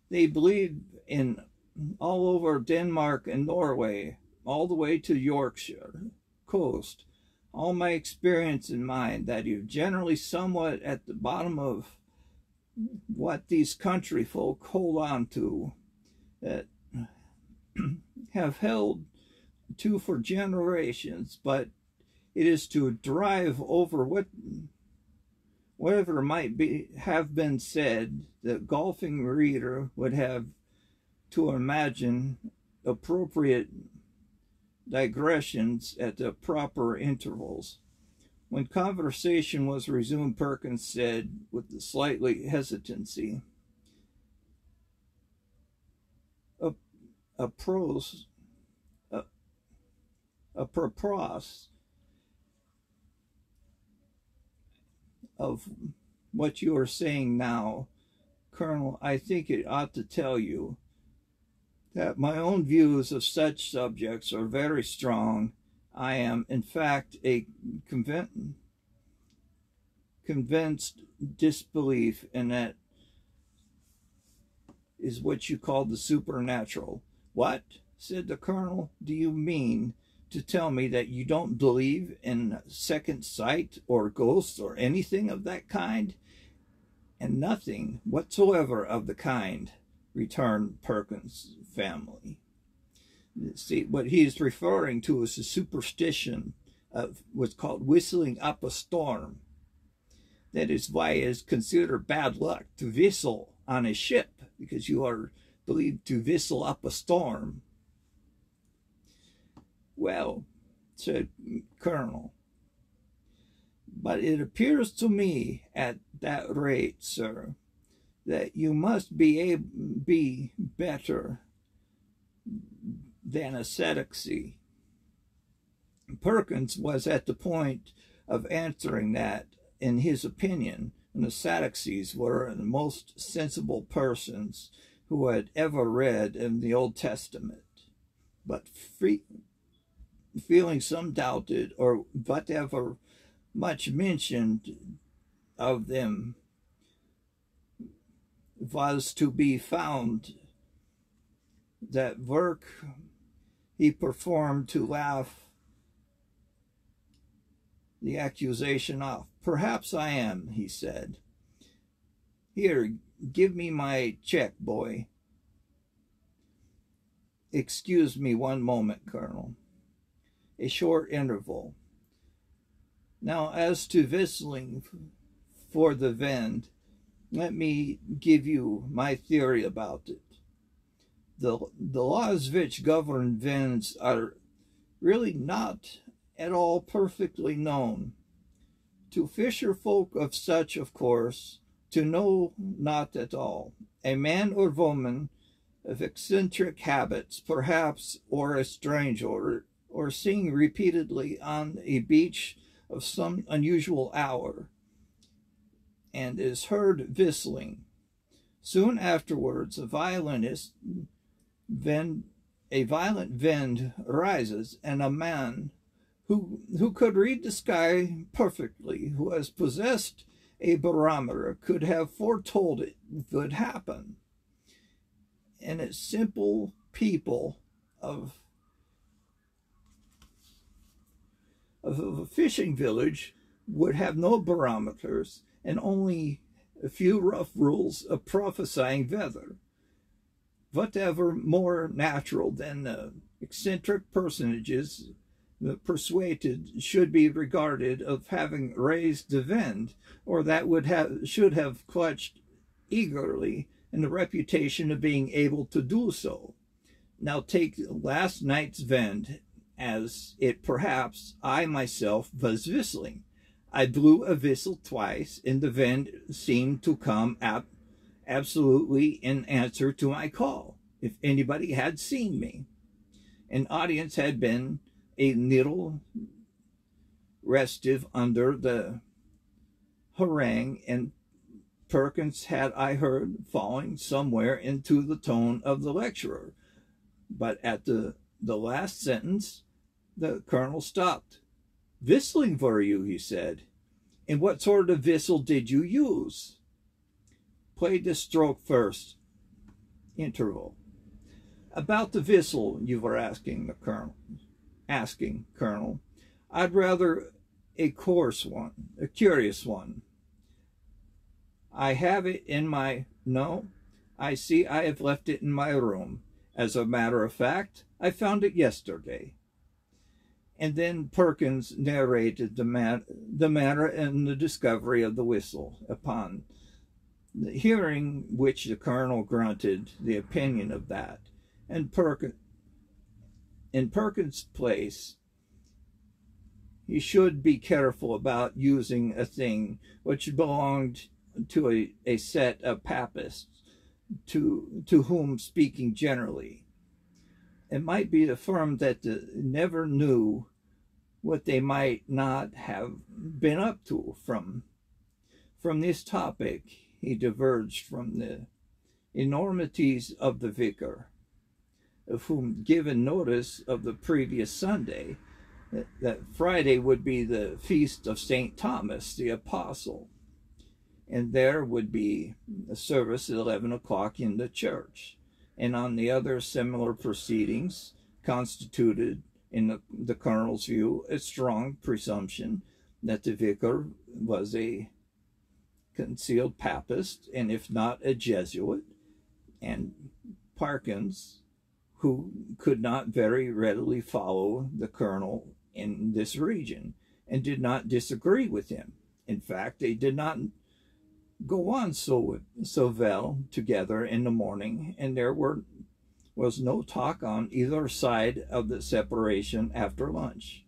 They believe in all over Denmark and Norway, all the way to Yorkshire coast. All my experience in mind that you're generally somewhat at the bottom of what these country folk hold on to, that have held to for generations, but it is to drive over whatever might have been said. The golfing reader would have to imagine appropriate digressions at the proper intervals. When conversation was resumed, Perkins said, with a slightly hesitancy, apropos of what you are saying now, Colonel, I think it ought to tell you that my own views of such subjects are very strong. I am, in fact, a convinced disbelief in that is what you call the supernatural. What? Said the colonel. Do you mean to tell me that you don't believe in second sight or ghosts or anything of that kind? And nothing whatsoever of the kind, returned Perkins' family. See, what he is referring to is a superstition of what's called whistling up a storm. That is why it is considered bad luck to whistle on a ship, because you are believed to whistle up a storm. Well, said Colonel, but it appears to me at that rate, sir, that you must be better than asceticy. Perkins was at the point of answering that, in his opinion, the ascetics were the most sensible persons who had ever read in the Old Testament, but feeling some doubted or whatever much mentioned of them was to be found that work he performed to laugh the accusation off. Perhaps I am, he said. Here, give me my check, boy. Excuse me one moment, Colonel. A short interval. Now, as to whistling for the Vend, let me give you my theory about it. The laws which govern Vends are really not at all perfectly known. To fisher folk of such, of course, to know not at all. A man or woman of eccentric habits, perhaps, or a stranger, or seen repeatedly on a beach of some unusual hour, and is heard whistling. Soon afterwards, a violent vend arises, and a man who could read the sky perfectly, who has possessed a barometer, could have foretold it would happen. and its simple people of a fishing village would have no barometers and only a few rough rules of prophesying weather. Whatever more natural than the eccentric personages persuaded should be regarded of having raised the wind, or that should have clutched eagerly in the reputation of being able to do so. Now take last night's wind as it perhaps I myself was whistling. I blew a whistle twice, and the wind seemed to come absolutely in answer to my call, if anybody had seen me. An audience had been a little restive under the harangue, and Perkins had, I heard, falling somewhere into the tone of the lecturer. But at the last sentence, the colonel stopped. "Whistling for you," he said. "And what sort of whistle did you use?" "Play this stroke first." Interval. "About the whistle you were asking, Colonel. I'd rather a coarse one, a curious one. I have it in my... No, I see I have left it in my room. As a matter of fact, I found it yesterday." And then Perkins narrated the matter and the discovery of the whistle, upon hearing which the colonel grunted the opinion of that. And in Perkins' place, he should be careful about using a thing which belonged to a set of papists, to whom, speaking generally, it might be affirmed that they never knew what they might not have been up to. From this topic he diverged from the enormities of the vicar, of whom given notice of the previous Sunday, that Friday would be the feast of St. Thomas the Apostle, and there would be a service at 11 o'clock in the church, and on the other similar proceedings constituted, in the colonel's view, a strong presumption that the vicar was a concealed papist, and if not a Jesuit, and Perkins, who could not very readily follow the colonel in this region, and did not disagree with him. In fact, they did not go on so well together in the morning, and there was no talk on either side of the separation after lunch.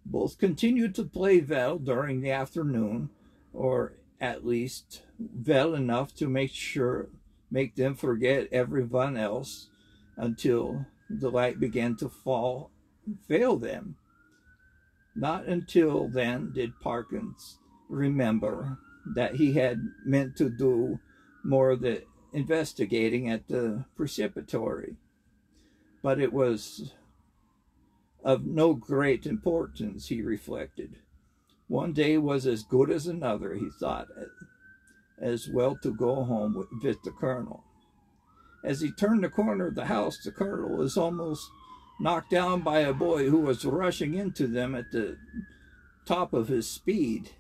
Both continued to play well during the afternoon, or at least well enough to make them forget everyone else, until the light began to fail them. Not until then did Perkins remember that he had meant to do more of the investigating at the preceptory, but it was of no great importance, he reflected. One day was as good as another, he thought, as well to go home with the colonel. As he turned the corner of the house, the colonel was almost knocked down by a boy who was rushing into them at the top of his speed,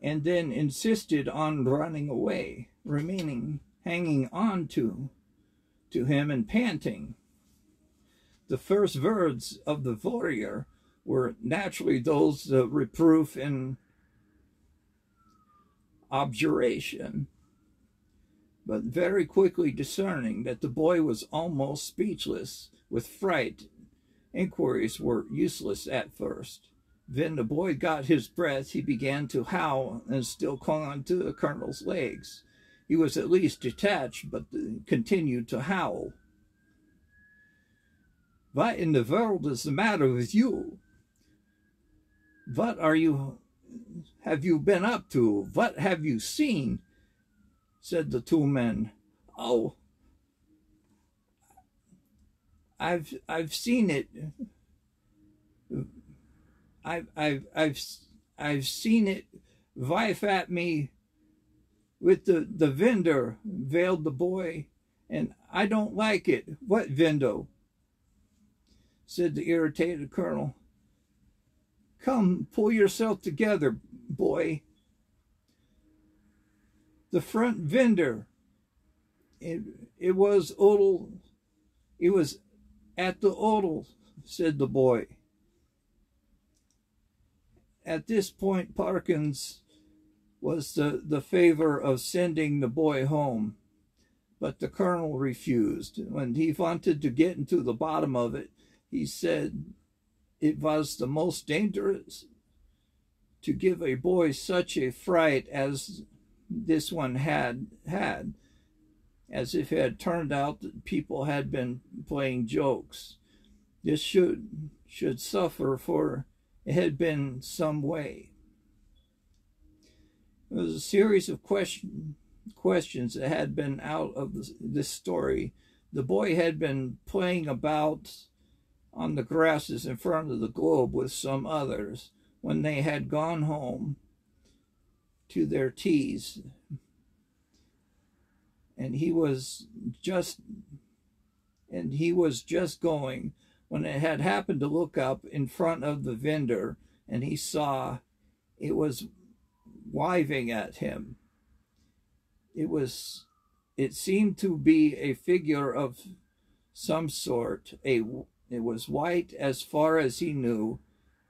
and then insisted on running away, hanging on to him and panting. The first words of the warrior were naturally those of reproof and abjuration, but very quickly discerning that the boy was almost speechless with fright, inquiries were useless at first. Then the boy got his breath, he began to howl, and still clung on to the colonel's legs. He was at least detached, but continued to howl. "What in the world is the matter with you? What have you been up to? What have you seen?" said the two men. "Oh, I've seen it. I've seen it wife at me with the vendor, wailed the boy, and I don't like it. What vendor? Said the irritated colonel. Come, pull yourself together, boy. The front vendor. It was Odell. It was at the Odell, said the boy. At this point, Parkins was the favor of sending the boy home, but the colonel refused. When he wanted to get into the bottom of it, he said it was the most dangerous to give a boy such a fright as this one had, as if it had turned out that people had been playing jokes. This should suffer, for it had been some way. It was a series of questions that had been out of this story. The boy had been playing about on the grasses in front of the globe with some others when they had gone home to their teas. And he was just going when it had happened to look up in front of the vendor, and he saw it was waving at him. It seemed to be a figure of some sort. It was white as far as he knew.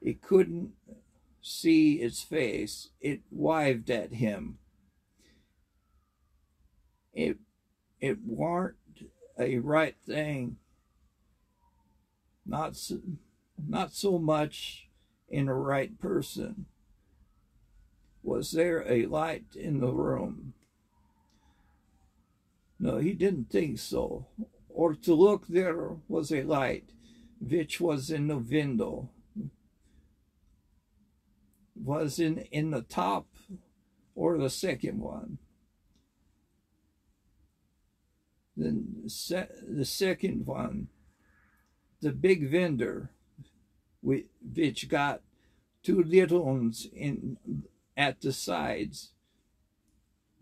It couldn't see its face. It waved at him. It weren't a right thing. Not so much in a right person. Was there a light in the room? No, he didn't think so. Or to look, there was a light, which was in the window. Was in the top or the second one? Then the second one, the big vendor, which got two little ones at the sides.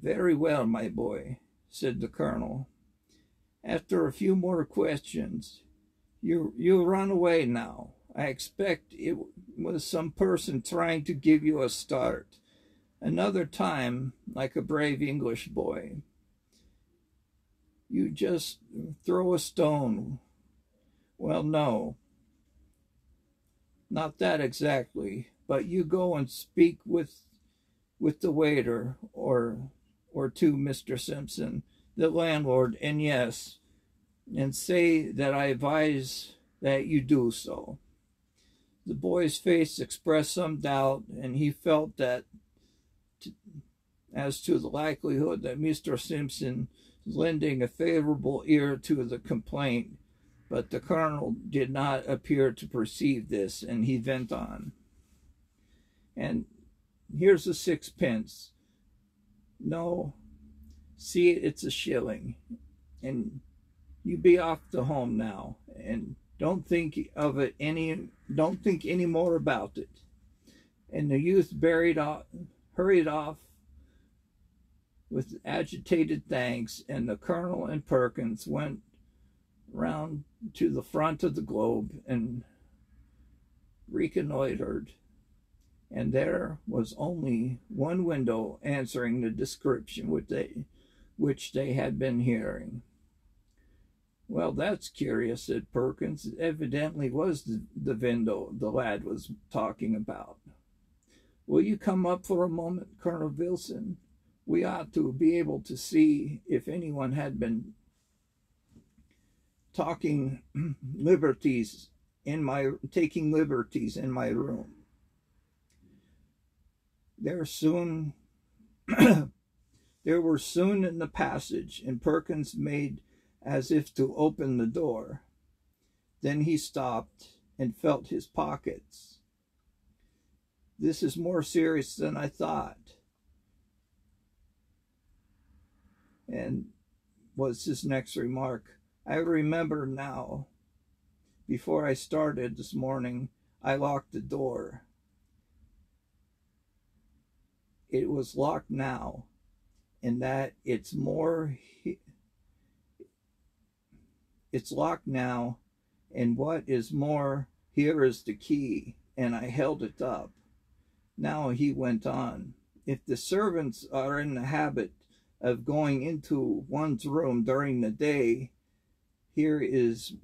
Very well, my boy, said the colonel. After a few more questions, you run away now. I expect it was some person trying to give you a start. Another time, like a brave English boy, you just throw a stone. Well, no, not that exactly, but you go and speak with the waiter or to Mr. Simpson, the landlord, and yes, and say that I advise that you do so. The boy's face expressed some doubt, and he felt that as to the likelihood that Mr. Simpson was lending a favorable ear to the complaint, but the colonel did not appear to perceive this, and he went on. And here's a sixpence. No, see, it's a shilling, and you be off to home now, and don't think any more about it. And the youth hurried off with agitated thanks, and the colonel and Perkins went round to the front of the globe and reconnoitered. And there was only one window answering the description which they had been hearing. Well, that's curious, said Perkins. It evidently was the window the lad was talking about. Will you come up for a moment, Colonel Wilson? We ought to be able to see if anyone had been taking liberties in my room. They were soon in the passage, and Perkins made as if to open the door. Then he stopped and felt his pockets. This is more serious than I thought, and was his next remark. I remember now. Before I started this morning, I locked the door. It was locked now, and that it's locked now, and what is more, here is the key, and I held it up. Now he went on, if the servants are in the habit of going into one's room during the day, here is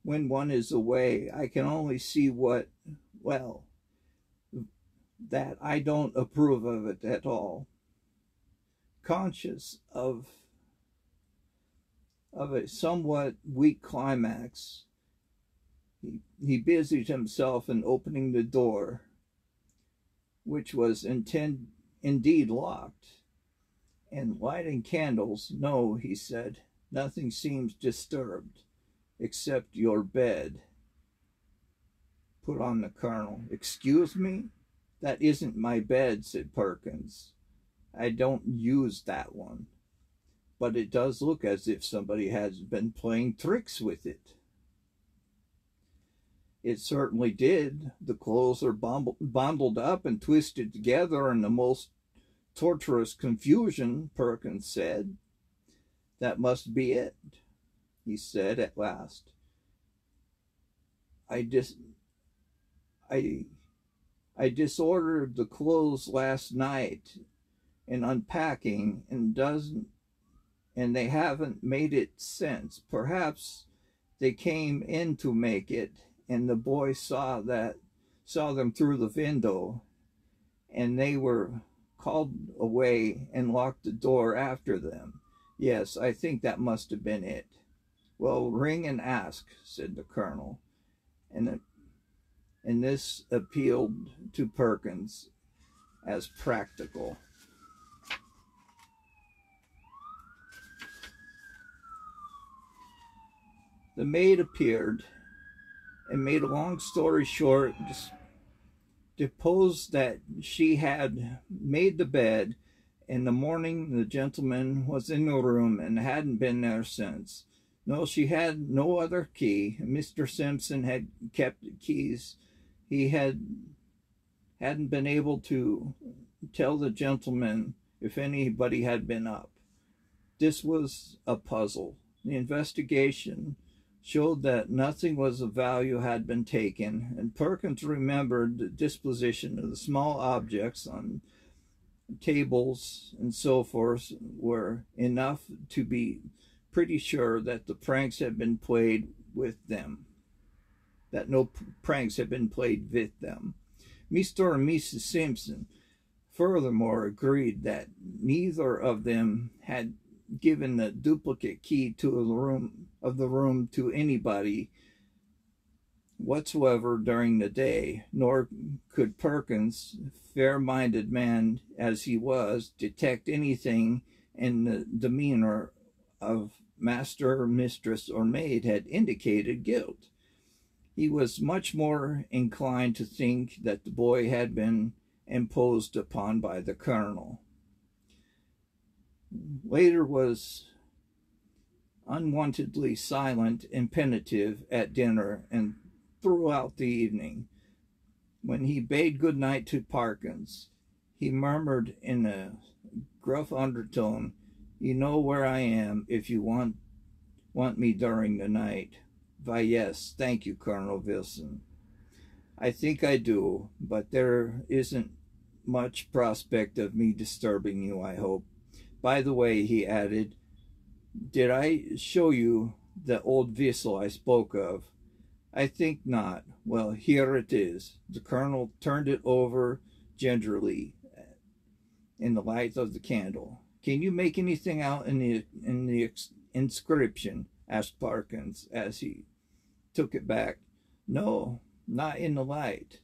when one is away. I can only see that I don't approve of it at all. Conscious of a somewhat weak climax, he busied himself in opening the door, which was indeed locked, and lighting candles. No, he said, nothing seems disturbed except your bed. Put on the colonel. Excuse me? That isn't my bed, said Perkins. I don't use that one. But it does look as if somebody has been playing tricks with it. It certainly did. The clothes are bundled up and twisted together in the most torturous confusion, Perkins said. That must be it, he said at last. I disordered the clothes last night in unpacking, and they haven't made it since. Perhaps they came in to make it, and the boy saw them through the window, and they were called away and locked the door after them. Yes, I think that must have been it. Well, ring and ask, said the colonel, and this appealed to Perkins as practical. The maid appeared and made a long story short, deposed that she had made the bed. In the morning, the gentleman was in the room and hadn't been there since. No, she had no other key. Mr. Simpson had kept the keys. He hadn't been able to tell the gentleman if anybody had been up. This was a puzzle. The investigation showed that nothing was of value had been taken, and Perkins remembered the disposition of the small objects on tables and so forth were enough to be pretty sure that the pranks had been played with them, that no pranks had been played with them. Mr. and Mrs. Simpson furthermore agreed that neither of them had given the duplicate key to the room to anybody whatsoever during the day, nor could Perkins, fair-minded man as he was, detect anything in the demeanor of master, mistress, or maid had indicated guilt. He was much more inclined to think that the boy had been imposed upon by the colonel. Later was unwontedly silent and pensive at dinner and throughout the evening. When he bade good night to Perkins, he murmured in a gruff undertone, "You know where I am if you want me during the night." "Why, yes, thank you, Colonel Wilson. I think I do, but there isn't much prospect of me disturbing you, I hope. By the way," he added, "did I show you the old vessel I spoke of?" "I think not." "Well, here it is." The colonel turned it over gingerly in the light of the candle. "Can you make anything out in the inscription?" asked Perkins as he took it back. "No, not in the light."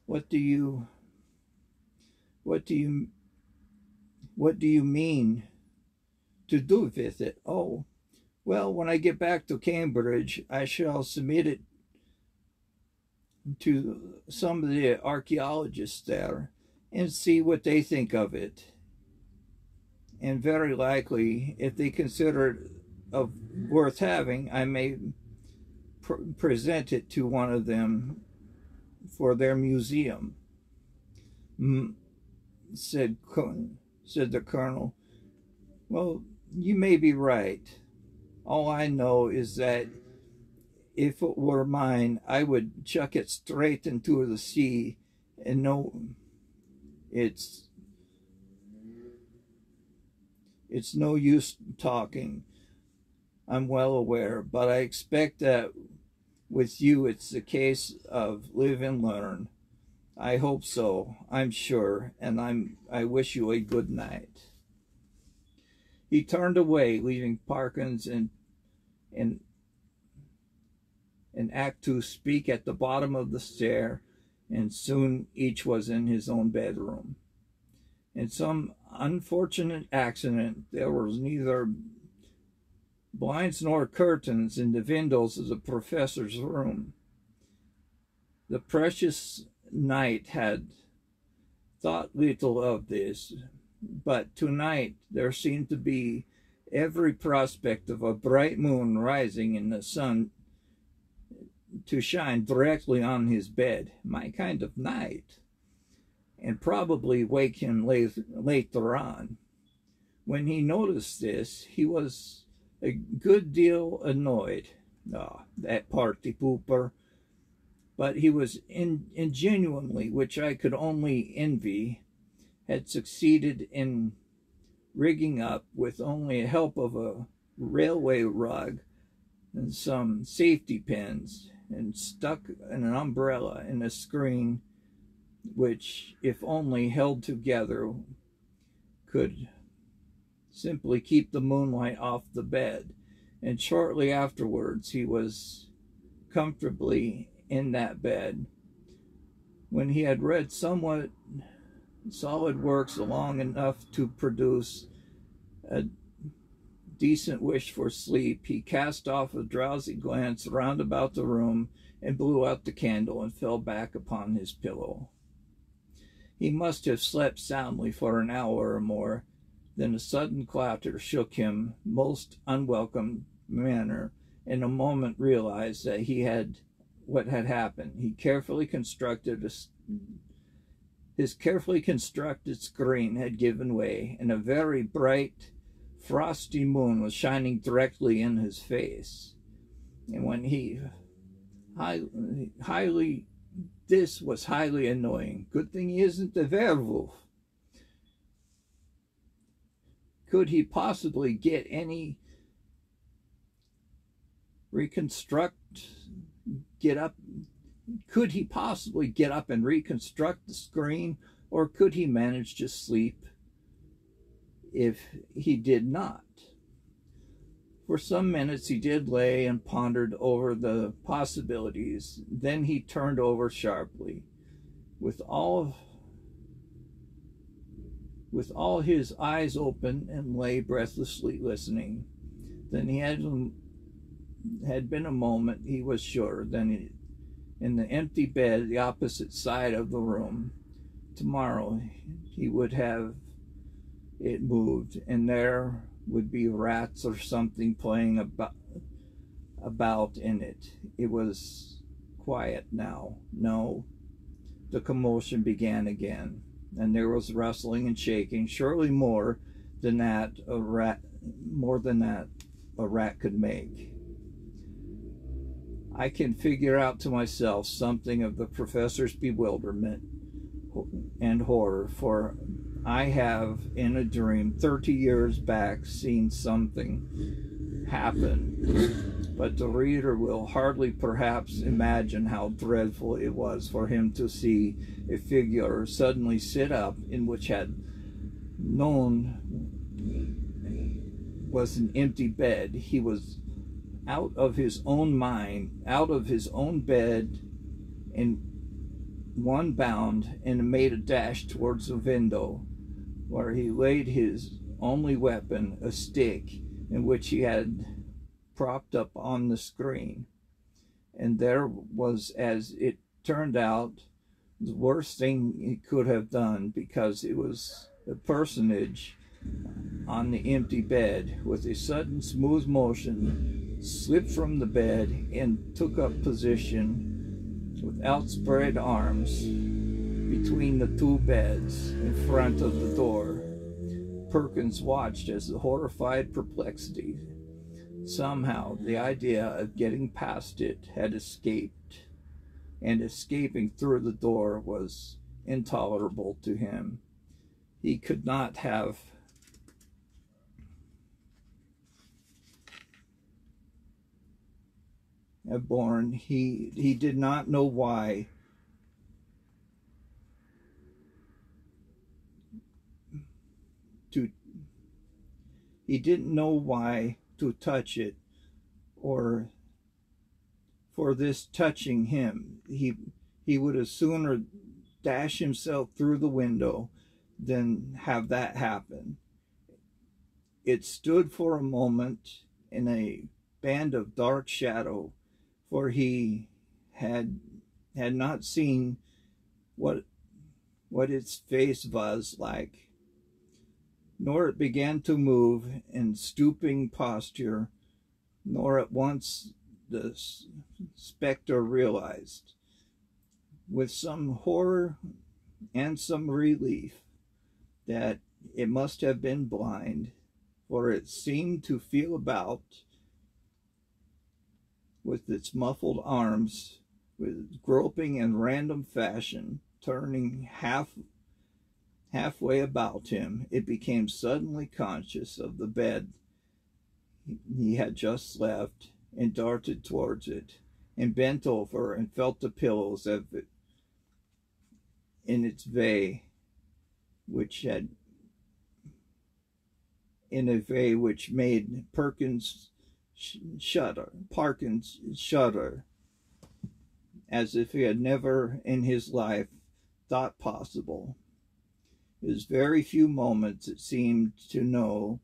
What do you mean to do with it?" "Oh, well, when I get back to Cambridge, I shall submit it to some of the archaeologists there and see what they think of it. And very likely, if they consider it worth having, I may present it to one of them for their museum." said the colonel. Well, you may be right. All I know is that if it were mine, I would chuck it straight into the sea, and no, it's no use talking. I'm well aware, but I expect that with you it's a case of live and learn. I hope so, I'm sure, and I wish you a good night. He turned away, leaving Parkins and Ep2 speak at the bottom of the stair, and soon each was in his own bedroom. In some unfortunate accident, there was neither blinds nor curtains in the windows of the professor's room. The precious knight had thought little of this, but tonight there seemed to be every prospect of a bright moon rising in the sun to shine directly on his bed, my kind of night, and probably wake him later on. When he noticed this, he was a good deal annoyed. That party pooper. But he was ingenuinely, which I could only envy, had succeeded in rigging up, with only the help of a railway rug and some safety pins, and stuck an umbrella in a screen which, if only held together, could simply keep the moonlight off the bed. And shortly afterwards he was comfortably in that bed. When he had read somewhat solid works long enough to produce a decent wish for sleep, he cast off a drowsy glance round about the room and blew out the candle and fell back upon his pillow. He must have slept soundly for an hour or more. Then a sudden clatter shook him most unwelcome manner, and a moment realized that what had happened. His carefully constructed screen had given way, and a very bright, frosty moon was shining directly in his face. And when this was highly annoying. Good thing he isn't a werewolf. Could he possibly get any Could he possibly get up and reconstruct the screen, or could he manage to sleep if he did not? For some minutes he did lay and pondered over the possibilities. Then he turned over sharply, with all his eyes open, and lay breathlessly listening. Then he had been a moment, he was sure, then in the empty bed, the opposite side of the room. Tomorrow he would have it moved, and there would be rats or something playing about in it. It was quiet now. No, the commotion began again, and there was rustling and shaking, surely more than that a rat could make. I can figure out to myself something of the professor's bewilderment and horror, for I have, in a dream 30 years back, seen something happen, but the reader will hardly perhaps imagine how dreadful it was for him to see a figure suddenly sit up in which had known was an empty bed. He was out of his own mind, out of his own bed, in one bound, and made a dash towards the window, where he laid his only weapon, a stick, in which he had propped up on the screen. And there was, as it turned out, the worst thing he could have done, because it was a personage on the empty bed. With a sudden smooth motion, slipped from the bed and took up position with outspread arms between between the two beds in front of the door. Perkins watched as the horrified perplexity. Somehow, the idea of getting past it had escaped, and escaping through the door was intolerable to him. He could not have borne. He did not know why. He didn't know why to touch it, or for this touching him. He would have sooner dash himself through the window than have that happen. It stood for a moment in a band of dark shadow, for he had not seen what its face was like, nor it began to move in stooping posture, nor at once the specter realized, with some horror and some relief, that it must have been blind, for it seemed to feel about with its muffled arms, with groping in random fashion, turning halfway about him. It became suddenly conscious of the bed he had just left, and darted towards it, and bent over and felt the pillows of it in its vey, which made Perkins shudder, as if he had never in his life thought possible. It was very few moments it seemed to know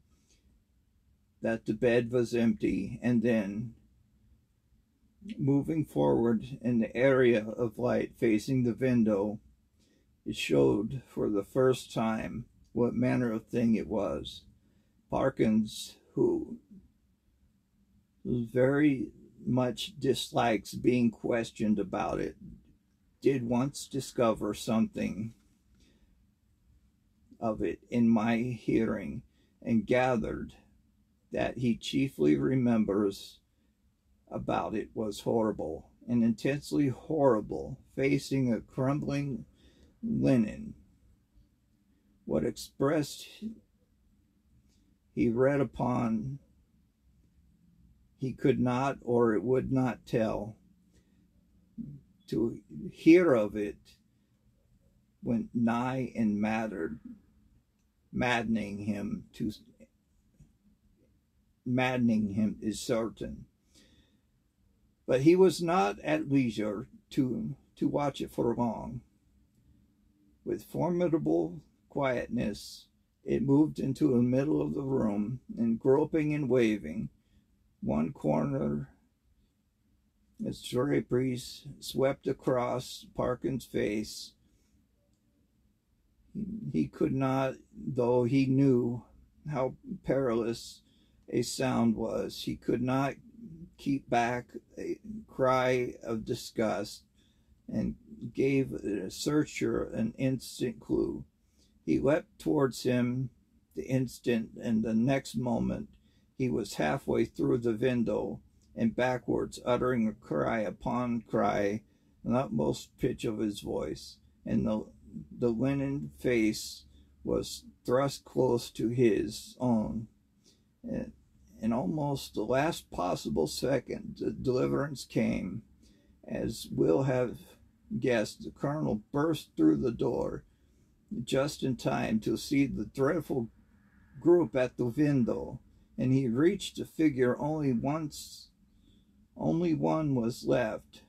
that the bed was empty, and then, moving forward in the area of light facing the window, it showed for the first time what manner of thing it was. Perkins, who very much dislikes being questioned about it, did once discover something of it in my hearing, and gathered that he chiefly remembers about it was horrible, and intensely horrible, facing a crumbling linen. What expressed he read upon, he could not or it would not tell. To hear of it went nigh and maddening him is certain. But he was not at leisure to watch it for long. With formidable quietness, it moved into the middle of the room, and groping and waving, one corner its draperies swept across Perkins' face. He could not, though he knew how perilous a sound was, he could not keep back a cry of disgust, and gave the searcher an instant clue. He leapt towards him the instant, and the next moment he was halfway through the window and backwards, uttering a cry upon cry in the utmost pitch of his voice, and the linen face was thrust close to his own. In almost the last possible second, the deliverance came. As will have guessed, the colonel burst through the door just in time to see the dreadful group at the window, and he reached the figure only one was left.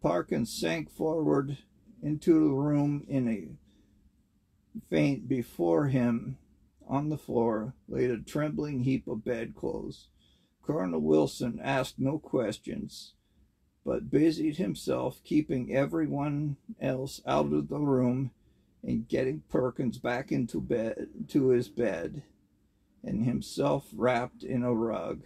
Perkins sank forward into the room in a faint. Before him on the floor lay a trembling heap of bedclothes. Colonel Wilson asked no questions, but busied himself keeping everyone else out of the room and getting Perkins back to his bed, and himself wrapped in a rug.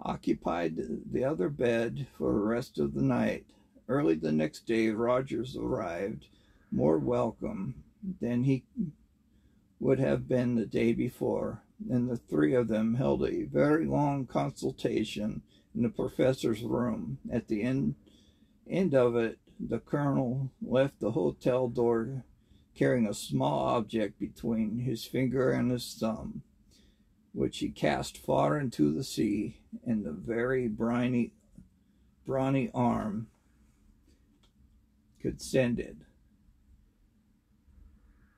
Occupied the other bed for the rest of the night. Early the next day, Rogers arrived, more welcome than he would have been the day before, and the three of them held a very long consultation in the professor's room. At the end of it, the colonel left the hotel door carrying a small object between his finger and his thumb, which he cast far into the sea, and the very brawny arm could send it.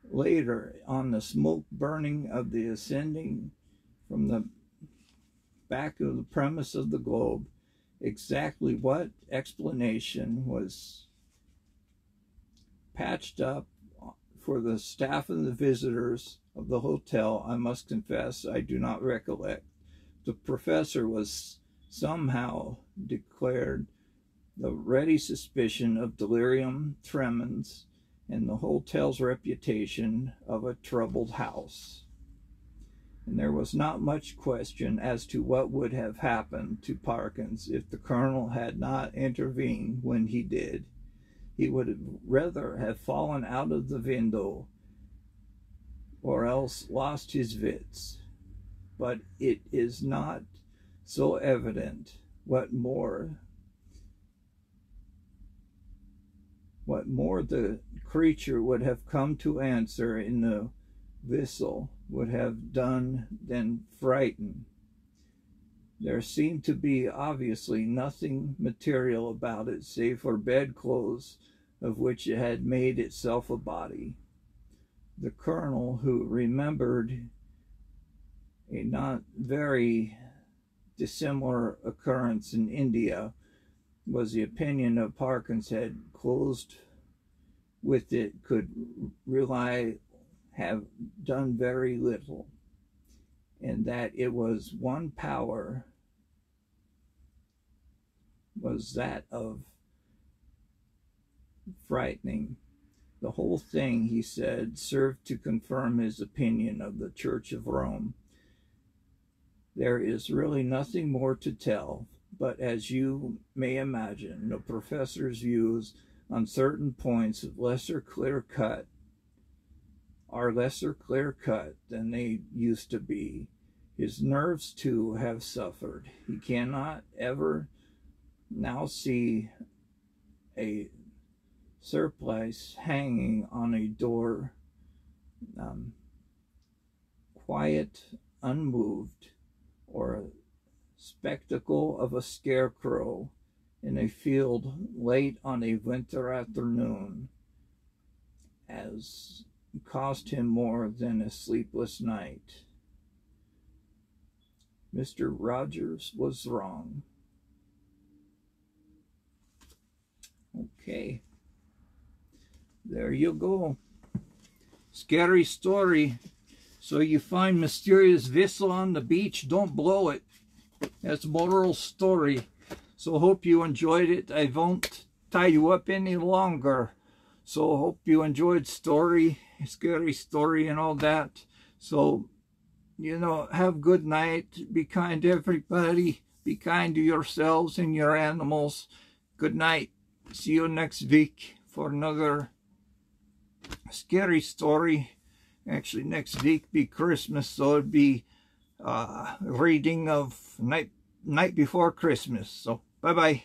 Later, on the smoke burning of the ascending from the back of the premise of the globe, exactly what explanation was patched up for the staff and the visitors of the hotel, I must confess I do not recollect. The professor was somehow declared the ready suspicion of delirium tremens and the hotel's reputation of a troubled house. And there was not much question as to what would have happened to Parkins if the colonel had not intervened when he did. He would rather have fallen out of the window or else lost his wits. But it is not so evident what more the creature would have come to answer in the whistle would have done than frighten. There seemed to be obviously nothing material about it save for bedclothes of which it had made itself a body. The colonel, who remembered a not very dissimilar occurrence in India, was the opinion of Parkins had closed with it, could have done very little, and that it was one power was that of frightening. The whole thing, he said, served to confirm his opinion of the Church of Rome. There is really nothing more to tell, but as you may imagine, the professor's views on certain points are lesser clear-cut than they used to be. His nerves, too, have suffered. He cannot ever now see a surplice hanging on a door, quiet, unmoved, or a spectacle of a scarecrow in a field late on a winter afternoon, as cost him more than a sleepless night. Mr. Rogers was wrong. Okay. There you go. Scary story. So you find mysterious vessel on the beach, don't blow it. That's moral story. So hope you enjoyed it. I won't tie you up any longer. So hope you enjoyed story, scary story and all that. So, you know, have a good night. Be kind to everybody. Be kind to yourselves and your animals. Good night. See you next week for another scary story. Actually, next week be Christmas, so it'd be reading of night before Christmas. So bye bye.